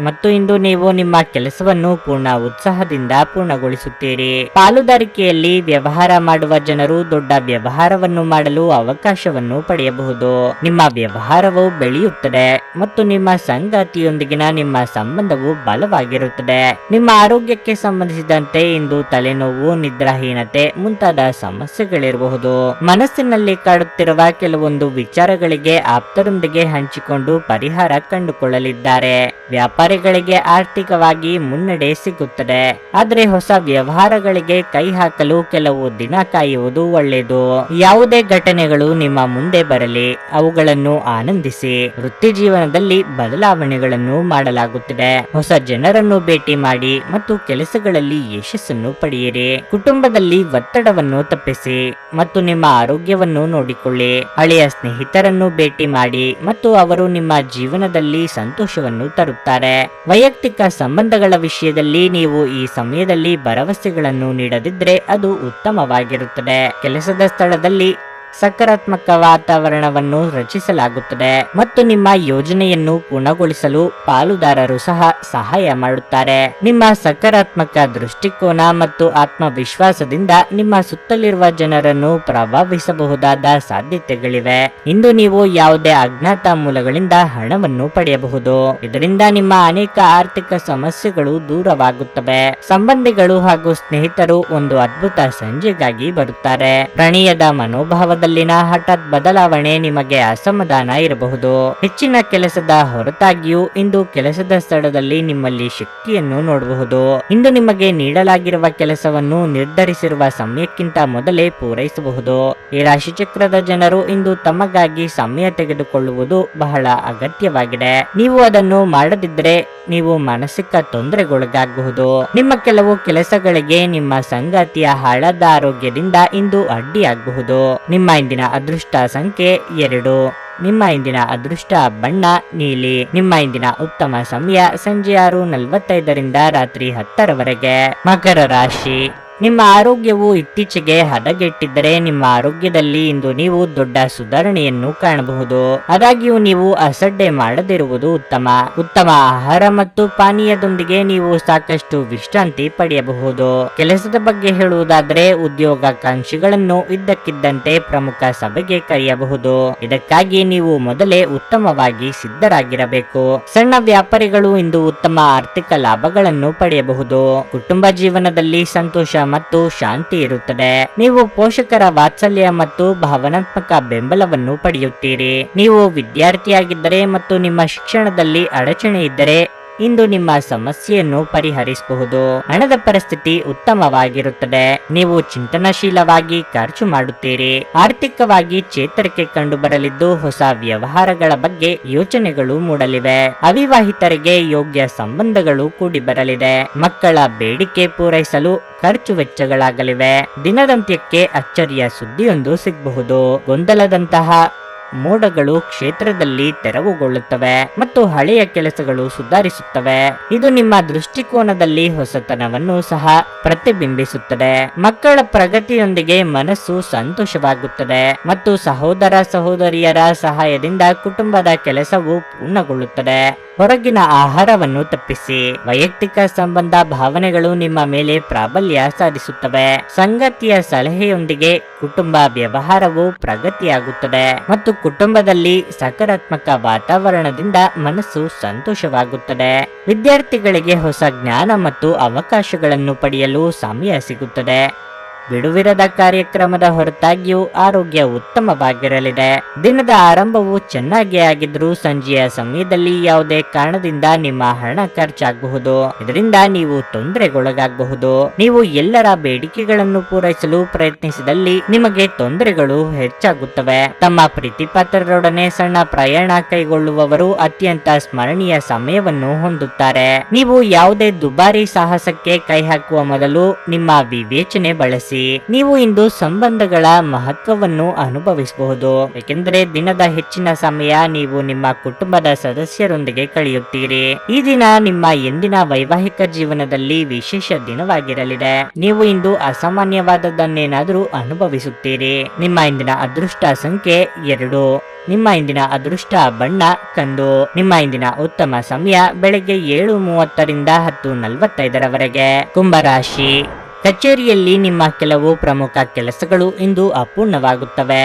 ಮತ್ತು ಇಂದು ನೀವು ನಿಮ್ಮ ಕೆಲಸವನ್ನು ಪೂರ್ಣ ಉತ್ಸಾಹದಿಂದ ಪೂರ್ಣಗೊಳಿಸುತ್ತೀರಿ. ಪಾಲುದಾರಿಕೆಯಲ್ಲಿ ವ್ಯವಹಾರ ಮಾಡುವ ಜನರು ದೊಡ್ಡ ವ್ಯವಹಾರವನ್ನು ಮಾಡಲು ಅವಕಾಶವನ್ನು ಪಡೆಯಬಹುದು. ನಿಮ್ಮ ವ್ಯವಹಾರವು ಬೆಳೆಯುತ್ತದೆ ಮತ್ತು ನಿಮ್ಮ ಸಂಗಾತಿಯೊಂದಿಗಿನ ನಿಮ್ಮ ಸಂಬಂಧವು ಬಲವಾಗಿರುತ್ತದೆ. ನಿಮ್ಮ ಆರೋಗ್ಯಕ್ಕೆ ಸಂಬಂಧಿಸಿದಂತೆ ಇಂದು ತಲೆನೋವು, ನಿದ್ರಾಹೀನತೆ ಮುಂತಾದ ಸಮಸ್ಯೆಗಳಿರಬಹುದು. ಮನಸ್ಸಿನಲ್ಲಿ ಕಾಡುತ್ತಿರುವ ಕೆಲವೊಂದು ವಿಚಾರಗಳಿಗೆ ಆಪ್ತರೊಂದಿಗೆ ಹಂಚಿಕೊಂಡು ಪರಿಹಾರ ಕಂಡುಕೊಳ್ಳಲಿದ್ದಾರೆ. ವ್ಯಾಪಾರಿಗಳಿಗೆ ಆರ್ಥಿಕವಾಗಿ ಮುನ್ನಡೆ ಸಿಗುತ್ತದೆ, ಆದರೆ ಹೊಸ ವ್ಯವಹಾರಗಳಿಗೆ ಕೈ ಹಾಕಲು ಕೆಲವು ದಿನ ಕಾಯುವುದು ಒಳ್ಳೆಯದು. ಯಾವುದೇ ಘಟನೆಗಳು ನಿಮ್ಮ ಮುಂದೆ ಬರಲಿ, ಅವುಗಳನ್ನು ಆನಂದಿಸಿ. ವೃತ್ತಿ ಜೀವನದಲ್ಲಿ ಬದಲಾವಣೆಗಳನ್ನು ಮಾಡಲಾಗುತ್ತಿದೆ. ಹೊಸ ಜನರನ್ನು ಭೇಟಿ ಮಾಡಿ ಮತ್ತು ಕೆಲಸಗಳಲ್ಲಿ ಯಶಸ್ಸನ್ನು ಪಡೆಯಿರಿ. ಕುಟುಂಬದಲ್ಲಿ ಒತ್ತಡವನ್ನು ತಪ್ಪಿಸಿ ಮತ್ತು ನಿಮ್ಮ ಆರೋಗ್ಯವನ್ನು ನೋಡಿಕೊಳ್ಳಿ. ಹಳೆಯ ಸ್ನೇಹಿತರನ್ನು ಭೇಟಿ ಮಾಡಿ ಮತ್ತು ಅವರು ನಿಮ್ಮ ಜೀವನದಲ್ಲಿ ಸಂತೋಷವನ್ನು ತರುತ್ತಾರೆ. ವೈಯಕ್ತಿಕ ಸಂಬಂಧಗಳ ವಿಷಯದಲ್ಲಿ ನೀವು ಈ ಸಮಯದಲ್ಲಿ ಭರವಸೆಗಳನ್ನು ನೀಡದಿದ್ದರೆ ಅದು ಉತ್ತಮವಾಗಿರುತ್ತದೆ. ಕೆಲಸದ ಸ್ಥಳದಲ್ಲಿ ಸಕಾರಾತ್ಮಕ ವಾತಾವರಣವನ್ನು ರಚಿಸಲಾಗುತ್ತದೆ ಮತ್ತು ನಿಮ್ಮ ಯೋಜನೆಯನ್ನು ಪೂರ್ಣಗೊಳಿಸಲು ಪಾಲುದಾರರು ಸಹ ಸಹಾಯ ಮಾಡುತ್ತಾರೆ. ನಿಮ್ಮ ಸಕಾರಾತ್ಮಕ ದೃಷ್ಟಿಕೋನ ಮತ್ತು ಆತ್ಮವಿಶ್ವಾಸದಿಂದ ನಿಮ್ಮ ಸುತ್ತಲಿರುವ ಜನರನ್ನು ಪ್ರಭಾವಿಸಬಹುದಾದ ಸಾಧ್ಯತೆಗಳಿವೆ. ಇಂದು ನೀವು ಯಾವುದೇ ಅಜ್ಞಾತ ಮೂಲಗಳಿಂದ ಹಣವನ್ನು ಪಡೆಯಬಹುದು. ಇದರಿಂದ ನಿಮ್ಮ ಅನೇಕ ಆರ್ಥಿಕ ಸಮಸ್ಯೆಗಳು ದೂರವಾಗುತ್ತವೆ. ಸಂಬಂಧಿಗಳು ಹಾಗೂ ಸ್ನೇಹಿತರು ಒಂದು ಅದ್ಭುತ ಸಂಜೆಗಾಗಿ ಬರುತ್ತಾರೆ. ಪ್ರಣಯದ ಮನೋಭಾವದ ಹಠಾತ್ ಬದಲಾವಣೆ ನಿಮಗೆ ಅಸಮಾಧಾನ ಇರಬಹುದು. ಹೆಚ್ಚಿನ ಕೆಲಸದ ಹೊರತಾಗಿಯೂ ಇಂದು ಕೆಲಸದ ಸ್ಥಳದಲ್ಲಿ ನಿಮ್ಮಲ್ಲಿ ಶಕ್ತಿಯನ್ನು ನೋಡಬಹುದು. ಇಂದು ನಿಮಗೆ ನೀಡಲಾಗಿರುವ ಕೆಲಸವನ್ನು ನಿರ್ಧರಿಸಿರುವ ಸಮಯಕ್ಕಿಂತ ಮೊದಲೇ ಪೂರೈಸಬಹುದು. ಈ ರಾಶಿಚಕ್ರದ ಜನರು ಇಂದು ತಮಗಾಗಿ ಸಮಯ ತೆಗೆದುಕೊಳ್ಳುವುದು ಬಹಳ ಅಗತ್ಯವಾಗಿದೆ. ನೀವು ಅದನ್ನು ಮಾಡದಿದ್ದರೆ ನೀವು ಮಾನಸಿಕ ತೊಂದರೆಗೊಳಗಾಗಬಹುದು. ನಿಮ್ಮ ಕೆಲವು ಕೆಲಸಗಳಿಗೆ ನಿಮ್ಮ ಸಂಗಾತಿಯ ಹಳದ ಆರೋಗ್ಯದಿಂದ ಇಂದು ಅಡ್ಡಿಯಾಗಬಹುದು. ನಿಮ್ಮ ಇಂದಿನ ಅದೃಷ್ಟ ಸಂಖ್ಯೆ 2. ನಿಮ್ಮ ಇಂದಿನ ಅದೃಷ್ಟ ಬಣ್ಣ ನೀಲಿ. ನಿಮ್ಮ ಇಂದಿನ ಉತ್ತಮ ಸಮಯ ಸಂಜೆ 6:45ರಿಂದ ರಾತ್ರಿ 10ರವರೆಗೆ. ಮಕರ ರಾಶಿ. ನಿಮ್ಮ ಆರೋಗ್ಯವು ಇತ್ತೀಚೆಗೆ ಹದಗೆಟ್ಟಿದ್ದರೆ ನಿಮ್ಮ ಆರೋಗ್ಯದಲ್ಲಿ ಇಂದು ನೀವು ದೊಡ್ಡ ಸುಧಾರಣೆಯನ್ನು ಕಾಣಬಹುದು. ಆದಾಗ್ಯೂ ನೀವು ಅಸಡ್ಡೆ ಮಾಡದಿರುವುದು ಉತ್ತಮ ಆಹಾರ ಮತ್ತು ಪಾನೀಯದೊಂದಿಗೆ ನೀವು ಸಾಕಷ್ಟು ವಿಶ್ರಾಂತಿ ಪಡೆಯಬಹುದು. ಕೆಲಸದ ಬಗ್ಗೆ ಹೇಳುವುದಾದರೆ ಉದ್ಯೋಗಾಕಾಂಕ್ಷಿಗಳನ್ನು ಇದ್ದಕ್ಕಿದ್ದಂತೆ ಪ್ರಮುಖ ಸಭೆಗೆ ಕರೆಯಬಹುದು. ಇದಕ್ಕಾಗಿ ನೀವು ಮೊದಲೇ ಉತ್ತಮವಾಗಿ ಸಿದ್ಧರಾಗಿರಬೇಕು. ಸಣ್ಣ ವ್ಯಾಪಾರಿಗಳು ಇಂದು ಉತ್ತಮ ಆರ್ಥಿಕ ಲಾಭಗಳನ್ನು ಪಡೆಯಬಹುದು. ಕುಟುಂಬ ಜೀವನದಲ್ಲಿ ಸಂತೋಷ ಮತ್ತು ಶಾಂತಿ ಇರುತ್ತದೆ. ನೀವು ಪೋಷಕರ ವಾತ್ಸಲ್ಯ ಮತ್ತು ಭಾವನಾತ್ಮಕ ಬೆಂಬಲವನ್ನು ಪಡೆಯುತ್ತೀರಿ. ನೀವು ವಿದ್ಯಾರ್ಥಿಯಾಗಿದ್ದರೆ ಮತ್ತು ನಿಮ್ಮ ಶಿಕ್ಷಣದಲ್ಲಿ ಅಡಚಣೆ ಇದ್ದರೆ ಇಂದು ನಿಮ್ಮ ಸಮಸ್ಯೆಯನ್ನು ಪರಿಹರಿಸಬಹುದು. ಹಣದ ಪರಿಸ್ಥಿತಿ ಉತ್ತಮವಾಗಿರುತ್ತದೆ. ನೀವು ಚಿಂತನಶೀಲವಾಗಿ ಖರ್ಚು ಮಾಡುತ್ತೀರಿ. ಆರ್ಥಿಕವಾಗಿ ಚೇತರಿಕೆ ಕಂಡು ಬರಲಿದ್ದು ಹೊಸ ವ್ಯವಹಾರಗಳ ಬಗ್ಗೆ ಯೋಚನೆಗಳು ಮೂಡಲಿವೆ. ಅವಿವಾಹಿತರಿಗೆ ಯೋಗ್ಯ ಸಂಬಂಧಗಳು ಕೂಡಿ ಬರಲಿದೆ. ಮಕ್ಕಳ ಬೇಡಿಕೆ ಪೂರೈಸಲು ಖರ್ಚು ವೆಚ್ಚಗಳಾಗಲಿವೆ. ದಿನದಂತ್ಯಕ್ಕೆ ಅಚ್ಚರಿಯ ಸುದ್ದಿಯೊಂದು ಸಿಗಬಹುದು. ಗೊಂದಲದಂತಹ ಮೋಡಗಳು ಕ್ಷೇತ್ರದಲ್ಲಿ ತೆರವುಗೊಳ್ಳುತ್ತವೆ ಮತ್ತು ಹಳೆಯ ಕೆಲಸಗಳು ಸುಧಾರಿಸುತ್ತವೆ. ಇದು ನಿಮ್ಮ ದೃಷ್ಟಿಕೋನದಲ್ಲಿ ಹೊಸತನವನ್ನು ಸಹ ಪ್ರತಿಬಿಂಬಿಸುತ್ತದೆ. ಮಕ್ಕಳ ಪ್ರಗತಿಯೊಂದಿಗೆ ಮನಸ್ಸು ಸಂತೋಷವಾಗುತ್ತದೆ ಮತ್ತು ಸಹೋದರ ಸಹೋದರಿಯರ ಸಹಾಯದಿಂದ ಕುಟುಂಬದ ಕೆಲಸವು ಪೂರ್ಣಗೊಳ್ಳುತ್ತದೆ. ಹೊರಗಿನ ಆಹಾರವನ್ನು ತಪ್ಪಿಸಿ. ವೈಯಕ್ತಿಕ ಸಂಬಂಧ ಭಾವನೆಗಳು ನಿಮ್ಮ ಮೇಲೆ ಪ್ರಾಬಲ್ಯ ಸಾಧಿಸುತ್ತವೆ. ಸಂಗಾತಿಯ ಸಲಹೆಯೊಂದಿಗೆ ಕುಟುಂಬ ವ್ಯವಹಾರವು ಪ್ರಗತಿಯಾಗುತ್ತದೆ ಮತ್ತು ಕುಟುಂಬದಲ್ಲಿ ಸಕಾರಾತ್ಮಕ ವಾತಾವರಣದಿಂದ ಮನಸ್ಸು ಸಂತೋಷವಾಗುತ್ತದೆ. ವಿದ್ಯಾರ್ಥಿಗಳಿಗೆ ಹೊಸ ಜ್ಞಾನ ಮತ್ತು ಅವಕಾಶಗಳನ್ನು ಪಡೆಯಲು ಸಮಯ ಸಿಗುತ್ತದೆ. ಬಿಡುವಿರದ ಕಾರ್ಯಕ್ರಮದ ಹೊರತಾಗಿಯೂ ಆರೋಗ್ಯ ಉತ್ತಮವಾಗಿರಲಿದೆ. ದಿನದ ಆರಂಭವು ಚೆನ್ನಾಗಿ ಆಗಿದ್ರೂ ಸಂಜೆಯ ಸಮಯದಲ್ಲಿ ಯಾವುದೇ ಕಾರಣದಿಂದ ನಿಮ್ಮ ಹಣ ಖರ್ಚಾಗಬಹುದು. ಇದರಿಂದ ನೀವು ತೊಂದರೆಗೊಳಗಾಗಬಹುದು. ನೀವು ಎಲ್ಲರ ಬೇಡಿಕೆಗಳನ್ನು ಪೂರೈಸಲು ಪ್ರಯತ್ನಿಸಿದಲ್ಲಿ ನಿಮಗೆ ತೊಂದರೆಗಳು ಹೆಚ್ಚಾಗುತ್ತವೆ. ತಮ್ಮ ಪ್ರೀತಿಪಾತ್ರರೊಡನೆ ಸಣ್ಣ ಪ್ರಯಾಣ ಕೈಗೊಳ್ಳುವವರು ಅತ್ಯಂತ ಸ್ಮರಣೀಯ ಸಮಯವನ್ನು ಹೊಂದುತ್ತಾರೆ. ನೀವು ಯಾವುದೇ ದುಬಾರಿ ಸಾಹಸಕ್ಕೆ ಕೈ ಹಾಕುವ ಮೊದಲು ನಿಮ್ಮ ವಿವೇಚನೆ ಬಳಸಿ. ನೀವು ಇಂದು ಸಂಬಂಧಗಳ ಮಹತ್ವವನ್ನು ಅನುಭವಿಸಬಹುದು, ಏಕೆಂದರೆ ದಿನದ ಹೆಚ್ಚಿನ ಸಮಯ ನೀವು ನಿಮ್ಮ ಕುಟುಂಬದ ಸದಸ್ಯರೊಂದಿಗೆ ಕಳೆಯುತ್ತೀರಿ. ಈ ದಿನ ನಿಮ್ಮ ಎಂದಿನ ವೈವಾಹಿಕ ಜೀವನದಲ್ಲಿ ವಿಶೇಷ ದಿನವಾಗಿರಲಿದೆ. ನೀವು ಇಂದು ಅಸಾಮಾನ್ಯವಾದದ್ದನ್ನೇನಾದರೂ ಅನುಭವಿಸುತ್ತೀರಿ. ನಿಮ್ಮ ಇಂದಿನ ಅದೃಷ್ಟ ಸಂಖ್ಯೆ 2. ನಿಮ್ಮ ಇಂದಿನ ಅದೃಷ್ಟ ಬಣ್ಣ ಕಂದು. ನಿಮ್ಮ ಇಂದಿನ ಉತ್ತಮ ಸಮಯ ಬೆಳಗ್ಗೆ 7:30ರಿಂದ 10:45ರವರೆಗೆ. ಕುಂಭರಾಶಿ. ಕಚೇರಿಯಲ್ಲಿ ನಿಮ್ಮ ಕೆಲವು ಪ್ರಮುಖ ಕೆಲಸಗಳು ಇಂದು ಅಪೂರ್ಣವಾಗುತ್ತವೆ.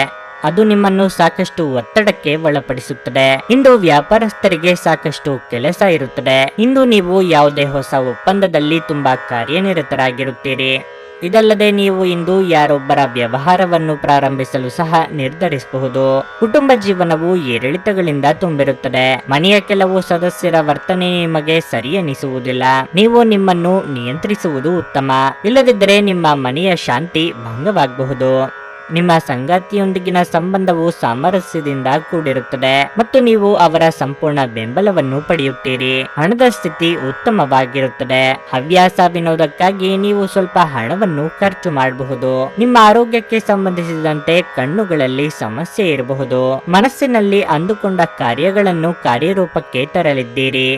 ಅದು ನಿಮ್ಮನ್ನು ಸಾಕಷ್ಟು ಒತ್ತಡಕ್ಕೆ ಒಳಪಡಿಸುತ್ತದೆ. ಇಂದು ವ್ಯಾಪಾರಸ್ಥರಿಗೆ ಸಾಕಷ್ಟು ಕೆಲಸ ಇರುತ್ತದೆ. ಇಂದು ನೀವು ಯಾವುದೇ ಹೊಸ ಒಪ್ಪಂದದಲ್ಲಿ ತುಂಬಾ ಕಾರ್ಯನಿರತರಾಗಿರುತ್ತೀರಿ. ಇದಲ್ಲದೆ ನೀವು ಇಂದು ಯಾರೊಬ್ಬರ ವ್ಯವಹಾರವನ್ನು ಪ್ರಾರಂಭಿಸಲು ಸಹ ನಿರ್ಧರಿಸಬಹುದು. ಕುಟುಂಬ ಜೀವನವು ಏರಿಳಿತಗಳಿಂದ ತುಂಬಿರುತ್ತದೆ. ಮನೆಯ ಕೆಲವು ಸದಸ್ಯರ ವರ್ತನೆ ನಿಮಗೆ ಸರಿ ಎನಿಸುವುದಿಲ್ಲ. ನೀವು ನಿಮ್ಮನ್ನು ನಿಯಂತ್ರಿಸುವುದು ಉತ್ತಮ. ಇಲ್ಲದಿದ್ದರೆ ನಿಮ್ಮ ಮನೆಯ ಶಾಂತಿ ಭಂಗವಾಗಬಹುದು. ನಿಮ್ಮ ಸಂಗಾತಿಯೊಂದಿಗಿನ ಸಂಬಂಧವು ಸಾಮರಸ್ಯದಿಂದ ಕೂಡಿರುತ್ತದೆ ಮತ್ತು ನೀವು ಅವರ ಸಂಪೂರ್ಣ ಬೆಂಬಲವನ್ನು ಪಡೆಯುತ್ತೀರಿ. ಹಣದ ಸ್ಥಿತಿ ಉತ್ತಮವಾಗಿರುತ್ತದೆ. ಹವ್ಯಾಸ ವಿನೋದಕ್ಕಾಗಿ ನೀವು ಸ್ವಲ್ಪ ಹಣವನ್ನು ಖರ್ಚು ಮಾಡಬಹುದು. ನಿಮ್ಮ ಆರೋಗ್ಯಕ್ಕೆ ಸಂಬಂಧಿಸಿದಂತೆ ಕಣ್ಣುಗಳಲ್ಲಿ ಸಮಸ್ಯೆ ಇರಬಹುದು. ಮನಸ್ಸಿನಲ್ಲಿ ಅಂದುಕೊಂಡ ಕಾರ್ಯಗಳನ್ನು ಕಾರ್ಯರೂಪಕ್ಕೆ ತರಲಿದ್ದೀರಿ.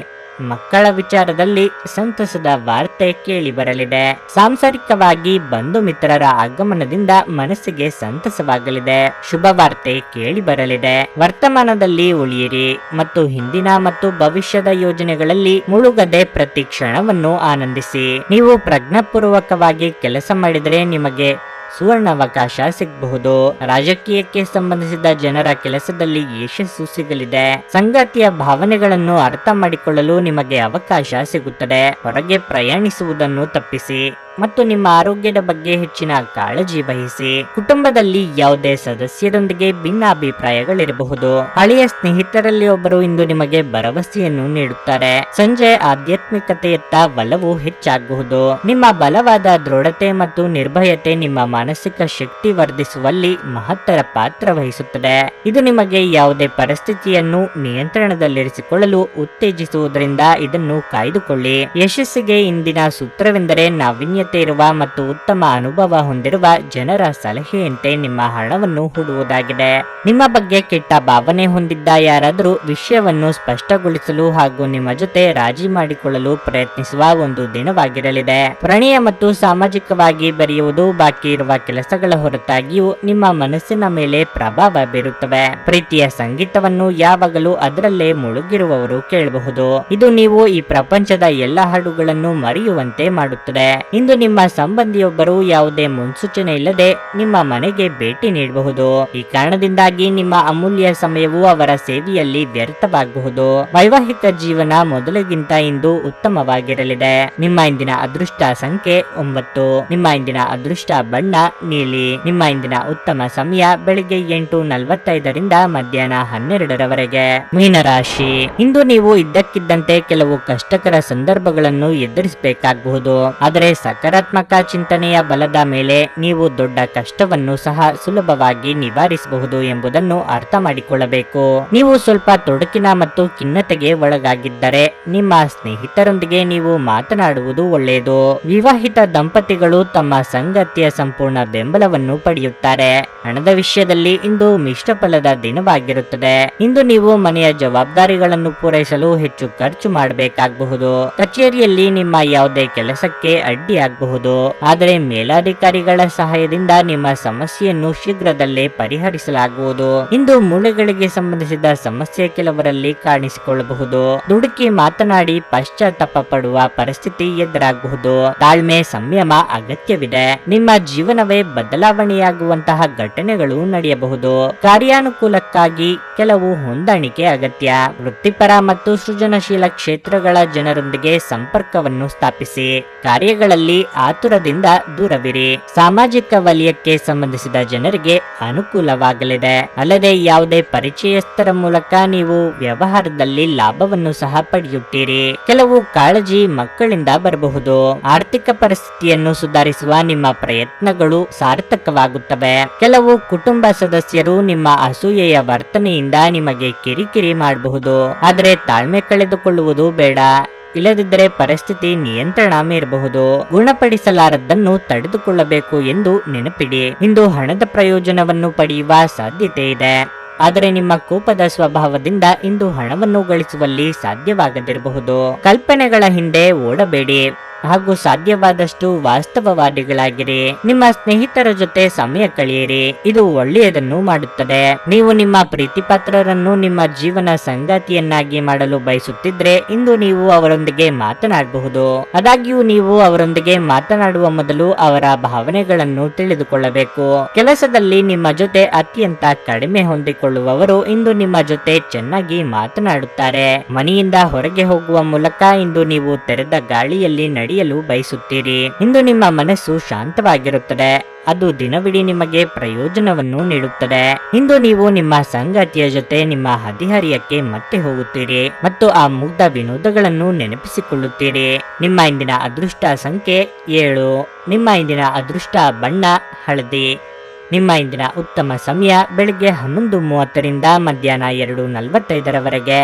ಮಕ್ಕಳ ವಿಚಾರದಲ್ಲಿ ಸಂತಸದ ವಾರ್ತೆ ಕೇಳಿ ಬರಲಿದೆ. ಸಾಂಸಾರಿಕವಾಗಿ ಬಂಧು ಮಿತ್ರರ ಆಗಮನದಿಂದ ಮನಸ್ಸಿಗೆ ಸಂತಸವಾಗಲಿದೆ. ಶುಭ ವಾರ್ತೆ ಕೇಳಿ ಬರಲಿದೆ. ವರ್ತಮಾನದಲ್ಲಿ ಉಳಿಯಿರಿ ಮತ್ತು ಹಿಂದಿನ ಮತ್ತು ಭವಿಷ್ಯದ ಯೋಜನೆಗಳಲ್ಲಿ ಮುಳುಗದೆ ಪ್ರತಿ ಕ್ಷಣವನ್ನು ಆನಂದಿಸಿ. ನೀವು ಪ್ರಜ್ಞಾಪೂರ್ವಕವಾಗಿ ಕೆಲಸ ಮಾಡಿದರೆ ನಿಮಗೆ ಸುವರ್ಣಾವಕಾಶ ಸಿಗಬಹುದು. ರಾಜಕೀಯಕ್ಕೆ ಸಂಬಂಧಿಸಿದ ಜನರ ಕೆಲಸದಲ್ಲಿ ಯಶಸ್ಸು ಸಿಗಲಿದೆ. ಸಂಗಾತಿಯ ಭಾವನೆಗಳನ್ನು ಅರ್ಥ ಮಾಡಿಕೊಳ್ಳಲು ನಿಮಗೆ ಅವಕಾಶ ಸಿಗುತ್ತದೆ. ಹೊರಗೆ ಪ್ರಯಾಣಿಸುವುದನ್ನು ತಪ್ಪಿಸಿ ಮತ್ತು ನಿಮ್ಮ ಆರೋಗ್ಯದ ಬಗ್ಗೆ ಹೆಚ್ಚಿನ ಕಾಳಜಿ ವಹಿಸಿ. ಕುಟುಂಬದಲ್ಲಿ ಯಾವುದೇ ಸದಸ್ಯರೊಂದಿಗೆ ಭಿನ್ನಾಭಿಪ್ರಾಯಗಳಿರಬಹುದು. ಹಳೆಯ ಸ್ನೇಹಿತರಲ್ಲಿ ಒಬ್ಬರು ಇಂದು ನಿಮಗೆ ಭರವಸೆಯನ್ನು ನೀಡುತ್ತಾರೆ. ಸಂಜೆ ಆಧ್ಯಾತ್ಮಿಕತೆಯತ್ತ ಒಲವು ಹೆಚ್ಚಾಗಬಹುದು. ನಿಮ್ಮ ಬಲವಾದ ದೃಢತೆ ಮತ್ತು ನಿರ್ಭಯತೆ ನಿಮ್ಮ ಮಾನಸಿಕ ಶಕ್ತಿ ವರ್ಧಿಸುವಲ್ಲಿ ಮಹತ್ತರ ಪಾತ್ರ ವಹಿಸುತ್ತದೆ. ಇದು ನಿಮಗೆ ಯಾವುದೇ ಪರಿಸ್ಥಿತಿಯನ್ನು ನಿಯಂತ್ರಣದಲ್ಲಿರಿಸಿಕೊಳ್ಳಲು ಉತ್ತೇಜಿಸುವುದರಿಂದ ಇದನ್ನು ಕಾಯ್ದುಕೊಳ್ಳಿ. ಯಶಸ್ಸಿಗೆ ಇಂದಿನ ಸೂತ್ರವೆಂದರೆ ನಾವೀನ್ಯತೆ ಇರುವ ಮತ್ತು ಉತ್ತಮ ಅನುಭವ ಹೊಂದಿರುವ ಜನರ ಸಲಹೆಯಂತೆ ನಿಮ್ಮ ಹಣವನ್ನು ಹೂಡುವುದಾಗಿದೆ. ನಿಮ್ಮ ಬಗ್ಗೆ ಕೆಟ್ಟ ಭಾವನೆ ಹೊಂದಿದ್ದ ಯಾರಾದರೂ ವಿಷಯವನ್ನು ಸ್ಪಷ್ಟಗೊಳಿಸಲು ಹಾಗೂ ನಿಮ್ಮ ಜೊತೆ ರಾಜಿ ಮಾಡಿಕೊಳ್ಳಲು ಪ್ರಯತ್ನಿಸುವ ಒಂದು ದಿನವಾಗಿರಲಿದೆ. ಪ್ರಣಯ ಮತ್ತು ಸಾಮಾಜಿಕವಾಗಿ ಬೆರೆಯುವುದು ಬಾಕಿ ಇರುವ ಕೆಲಸಗಳ ಹೊರತಾಗಿಯೂ ನಿಮ್ಮ ಮನಸ್ಸಿನ ಮೇಲೆ ಪ್ರಭಾವ ಬೀರುತ್ತವೆ. ಪ್ರೀತಿಯ ಸಂಗೀತವನ್ನು ಯಾವಾಗಲೂ ಅದರಲ್ಲೇ ಮುಳುಗಿರುವವರು ಕೇಳಬಹುದು. ಇದು ನೀವು ಈ ಪ್ರಪಂಚದ ಎಲ್ಲ ಹಾಡುಗಳನ್ನು ಮರೆಯುವಂತೆ ಮಾಡುತ್ತದೆ. ಇಂದು ನಿಮ್ಮ ಸಂಬಂಧಿಯೊಬ್ಬರು ಯಾವುದೇ ಮುನ್ಸೂಚನೆ ಇಲ್ಲದೆ ನಿಮ್ಮ ಮನೆಗೆ ಭೇಟಿ ನೀಡಬಹುದು. ಈ ಕಾರಣದಿಂದಾಗಿ ನಿಮ್ಮ ಅಮೂಲ್ಯ ಸಮಯವು ಅವರ ಸೇವೆಯಲ್ಲಿ ವ್ಯರ್ಥವಾಗಬಹುದು. ವೈವಾಹಿಕ ಜೀವನ ಮೊದಲಿಗಿಂತ ಇಂದು ಉತ್ತಮವಾಗಿರಲಿದೆ. ನಿಮ್ಮ ಇಂದಿನ ಅದೃಷ್ಟ ಸಂಖ್ಯೆ 9. ನಿಮ್ಮ ಇಂದಿನ ಅದೃಷ್ಟ ಬಣ್ಣ ನೀಲಿ. ನಿಮ್ಮ ಇಂದಿನ ಉತ್ತಮ ಸಮಯ ಬೆಳಿಗ್ಗೆ 8:45 ಮಧ್ಯಾಹ್ನ 12ರವರೆಗೆ. ಮೀನರಾಶಿ, ಇಂದು ನೀವು ಇದ್ದಕ್ಕಿದ್ದಂತೆ ಕೆಲವು ಕಷ್ಟಕರ ಸಂದರ್ಭಗಳನ್ನು ಎದುರಿಸಬೇಕಾಗಬಹುದು. ಆದರೆ ಸಕಾರಾತ್ಮಕ ಚಿಂತನೆಯ ಬಲದ ಮೇಲೆ ನೀವು ದೊಡ್ಡ ಕಷ್ಟವನ್ನು ಸಹ ಸುಲಭವಾಗಿ ನಿವಾರಿಸಬಹುದು ಎಂಬುದನ್ನು ಅರ್ಥ ಮಾಡಿಕೊಳ್ಳಬೇಕು. ನೀವು ಸ್ವಲ್ಪ ತೊಡಕಿನ ಮತ್ತು ಖಿನ್ನತೆಗೆ ಒಳಗಾಗಿದ್ದರೆ ನಿಮ್ಮ ಸ್ನೇಹಿತರೊಂದಿಗೆ ನೀವು ಮಾತನಾಡುವುದು ಒಳ್ಳೆಯದು. ವಿವಾಹಿತ ದಂಪತಿಗಳು ತಮ್ಮ ಸಂಗಾತಿಯ ಸಂಪೂರ್ಣ ಬೆಂಬಲವನ್ನು ಪಡೆಯುತ್ತಾರೆ. ಹಣದ ವಿಷಯದಲ್ಲಿ ಇಂದು ಮಿಶ್ರ ಫಲದ ದಿನವಾಗಿರುತ್ತದೆ. ಇಂದು ನೀವು ಮನೆಯ ಜವಾಬ್ದಾರಿಗಳನ್ನು ಪೂರೈಸಲು ಹೆಚ್ಚು ಖರ್ಚು ಮಾಡಬೇಕಾಗಬಹುದು. ಕಚೇರಿಯಲ್ಲಿ ನಿಮ್ಮ ಯಾವುದೇ ಕೆಲಸಕ್ಕೆ ಅಡ್ಡಿಯಾಗಬಹುದು. ಆದರೆ ಮೇಲಾಧಿಕಾರಿಗಳ ಸಹಾಯದಿಂದ ನಿಮ್ಮ ಸಮಸ್ಯೆಯನ್ನು ಶೀಘ್ರದಲ್ಲೇ ಪರಿಹರಿಸಲಾಗುವುದು. ಇಂದು ಮೂಳೆಗಳಿಗೆ ಸಂಬಂಧಿಸಿದ ಸಮಸ್ಯೆ ಕೆಲವರಲ್ಲಿ ಕಾಣಿಸಿಕೊಳ್ಳಬಹುದು. ದುಡುಕಿ ಮಾತನಾಡಿ ಪಶ್ಚಾತ್ತಾಪ ಪಡುವ ಪರಿಸ್ಥಿತಿ ಎದುರಾಗಬಹುದು. ತಾಳ್ಮೆ ಸಂಯಮ ಅಗತ್ಯವಿದೆ. ನಿಮ್ಮ ಜೀವನವೇ ಬದಲಾವಣೆಯಾಗುವಂತಹ ಘಟನೆಗಳು ನಡೆಯಬಹುದು. ಕಾರ್ಯಾನುಕೂಲಕ್ಕಾಗಿ ಕೆಲವು ಹೊಂದಾಣಿಕೆ ಅಗತ್ಯ. ವೃತ್ತಿಪರ ಮತ್ತು ಸೃಜನಶೀಲ ಕ್ಷೇತ್ರಗಳ ಜನರೊಂದಿಗೆ ಸಂಪರ್ಕವನ್ನು ಸ್ಥಾಪಿಸಿ. ಕಾರ್ಯಗಳಲ್ಲಿ ಆತುರದಿಂದ ದೂರವಿರಿ. ಸಾಮಾಜಿಕ ವಲಯಕ್ಕೆ ಸಂಬಂಧಿಸಿದ ಜನರಿಗೆ ಅನುಕೂಲವಾಗಲಿದೆ. ಅಲ್ಲದೆ ಯಾವುದೇ ಪರಿಚಯಸ್ಥರ ಮೂಲಕ ನೀವು ವ್ಯವಹಾರದಲ್ಲಿ ಲಾಭವನ್ನು ಸಹ ಪಡೆಯುತ್ತೀರಿ. ಕೆಲವು ಕಾಳಜಿ ಮಕ್ಕಳಿಂದ ಬರಬಹುದು. ಆರ್ಥಿಕ ಪರಿಸ್ಥಿತಿಯನ್ನು ಸುಧಾರಿಸುವ ನಿಮ್ಮ ಪ್ರಯತ್ನಗಳು ಸಾರ್ಥಕವಾಗುತ್ತವೆ. ಕೆಲವು ಕುಟುಂಬ ಸದಸ್ಯರು ನಿಮ್ಮ ಅಸೂಯೆಯ ವರ್ತನೆಯಿಂದ ನಿಮಗೆ ಕಿರಿಕಿರಿ ಮಾಡಬಹುದು. ಆದರೆ ತಾಳ್ಮೆ ಕಳೆದುಕೊಳ್ಳುವುದು ಬೇಡ. ಇಲ್ಲದಿದ್ದರೆ ಪರಿಸ್ಥಿತಿ ನಿಯಂತ್ರಣ ಮೀರಬಹುದು. ಗುಣಪಡಿಸಲಾರದ್ದನ್ನು ತಡೆದುಕೊಳ್ಳಬೇಕು ಎಂದು ನೆನಪಿಡಿ. ಇಂದು ಹಣದ ಪ್ರಯೋಜನವನ್ನು ಪಡೆಯುವ ಸಾಧ್ಯತೆ ಇದೆ. ಆದರೆ ನಿಮ್ಮ ಕೋಪದ ಸ್ವಭಾವದಿಂದ ಇಂದು ಹಣವನ್ನು ಗಳಿಸುವಲ್ಲಿ ಸಾಧ್ಯವಾಗದಿರಬಹುದು. ಕಲ್ಪನೆಗಳ ಹಿಂದೆ ಓಡಬೇಡಿ ಹಾಗೂ ಸಾಧ್ಯವಾದಷ್ಟು ವಾಸ್ತವವಾದಿಗಳಾಗಿರಿ. ನಿಮ್ಮ ಸ್ನೇಹಿತರ ಜೊತೆ ಸಮಯ ಕಳೆಯಿರಿ. ಇದು ಒಳ್ಳೆಯದನ್ನು ಮಾಡುತ್ತದೆ. ನೀವು ನಿಮ್ಮ ಪ್ರೀತಿಪಾತ್ರರನ್ನು ನಿಮ್ಮ ಜೀವನ ಸಂಗಾತಿಯನ್ನಾಗಿ ಮಾಡಲು ಬಯಸುತ್ತಿದ್ರೆ ಇಂದು ನೀವು ಅವರೊಂದಿಗೆ ಮಾತನಾಡಬಹುದು. ಆದಾಗ್ಯೂ ನೀವು ಅವರೊಂದಿಗೆ ಮಾತನಾಡುವ ಮೊದಲು ಅವರ ಭಾವನೆಗಳನ್ನು ತಿಳಿದುಕೊಳ್ಳಬೇಕು. ಕೆಲಸದಲ್ಲಿ ನಿಮ್ಮ ಜೊತೆ ಅತ್ಯಂತ ಕಡಿಮೆ ಹೊಂದಿಕೊಳ್ಳುವವರು ಇಂದು ನಿಮ್ಮ ಜೊತೆ ಚೆನ್ನಾಗಿ ಮಾತನಾಡುತ್ತಾರೆ. ಮನೆಯಿಂದ ಹೊರಗೆ ಹೋಗುವ ಮೂಲಕ ಇಂದು ನೀವು ತೆರೆದ ಗಾಳಿಯಲ್ಲಿ ನಡೆಯಲು ಬಯಸುತ್ತೀರಿ. ಇಂದು ನಿಮ್ಮ ಮನಸ್ಸು ಶಾಂತವಾಗಿರುತ್ತದೆ. ಅದು ದಿನವಿಡೀ ನಿಮಗೆ ಪ್ರಯೋಜನವನ್ನು ನೀಡುತ್ತದೆ. ಇಂದು ನೀವು ನಿಮ್ಮ ಸಂಗಾತಿಯ ಜೊತೆ ನಿಮ್ಮ ಹದಿಹರಿಯಕ್ಕೆ ಮತ್ತೆ ಹೋಗುತ್ತೀರಿ ಮತ್ತು ಆ ಮುಗ್ಧ ವಿನೋದಗಳನ್ನು ನೆನಪಿಸಿಕೊಳ್ಳುತ್ತೀರಿ. ನಿಮ್ಮ ಇಂದಿನ ಅದೃಷ್ಟ ಸಂಖ್ಯೆ 7. ನಿಮ್ಮ ಇಂದಿನ ಅದೃಷ್ಟ ಬಣ್ಣ ಹಳದಿ. ನಿಮ್ಮ ಇಂದಿನ ಉತ್ತಮ ಸಮಯ ಬೆಳಿಗ್ಗೆ 11:30 ಮಧ್ಯಾಹ್ನ 2:45ರವರೆಗೆ.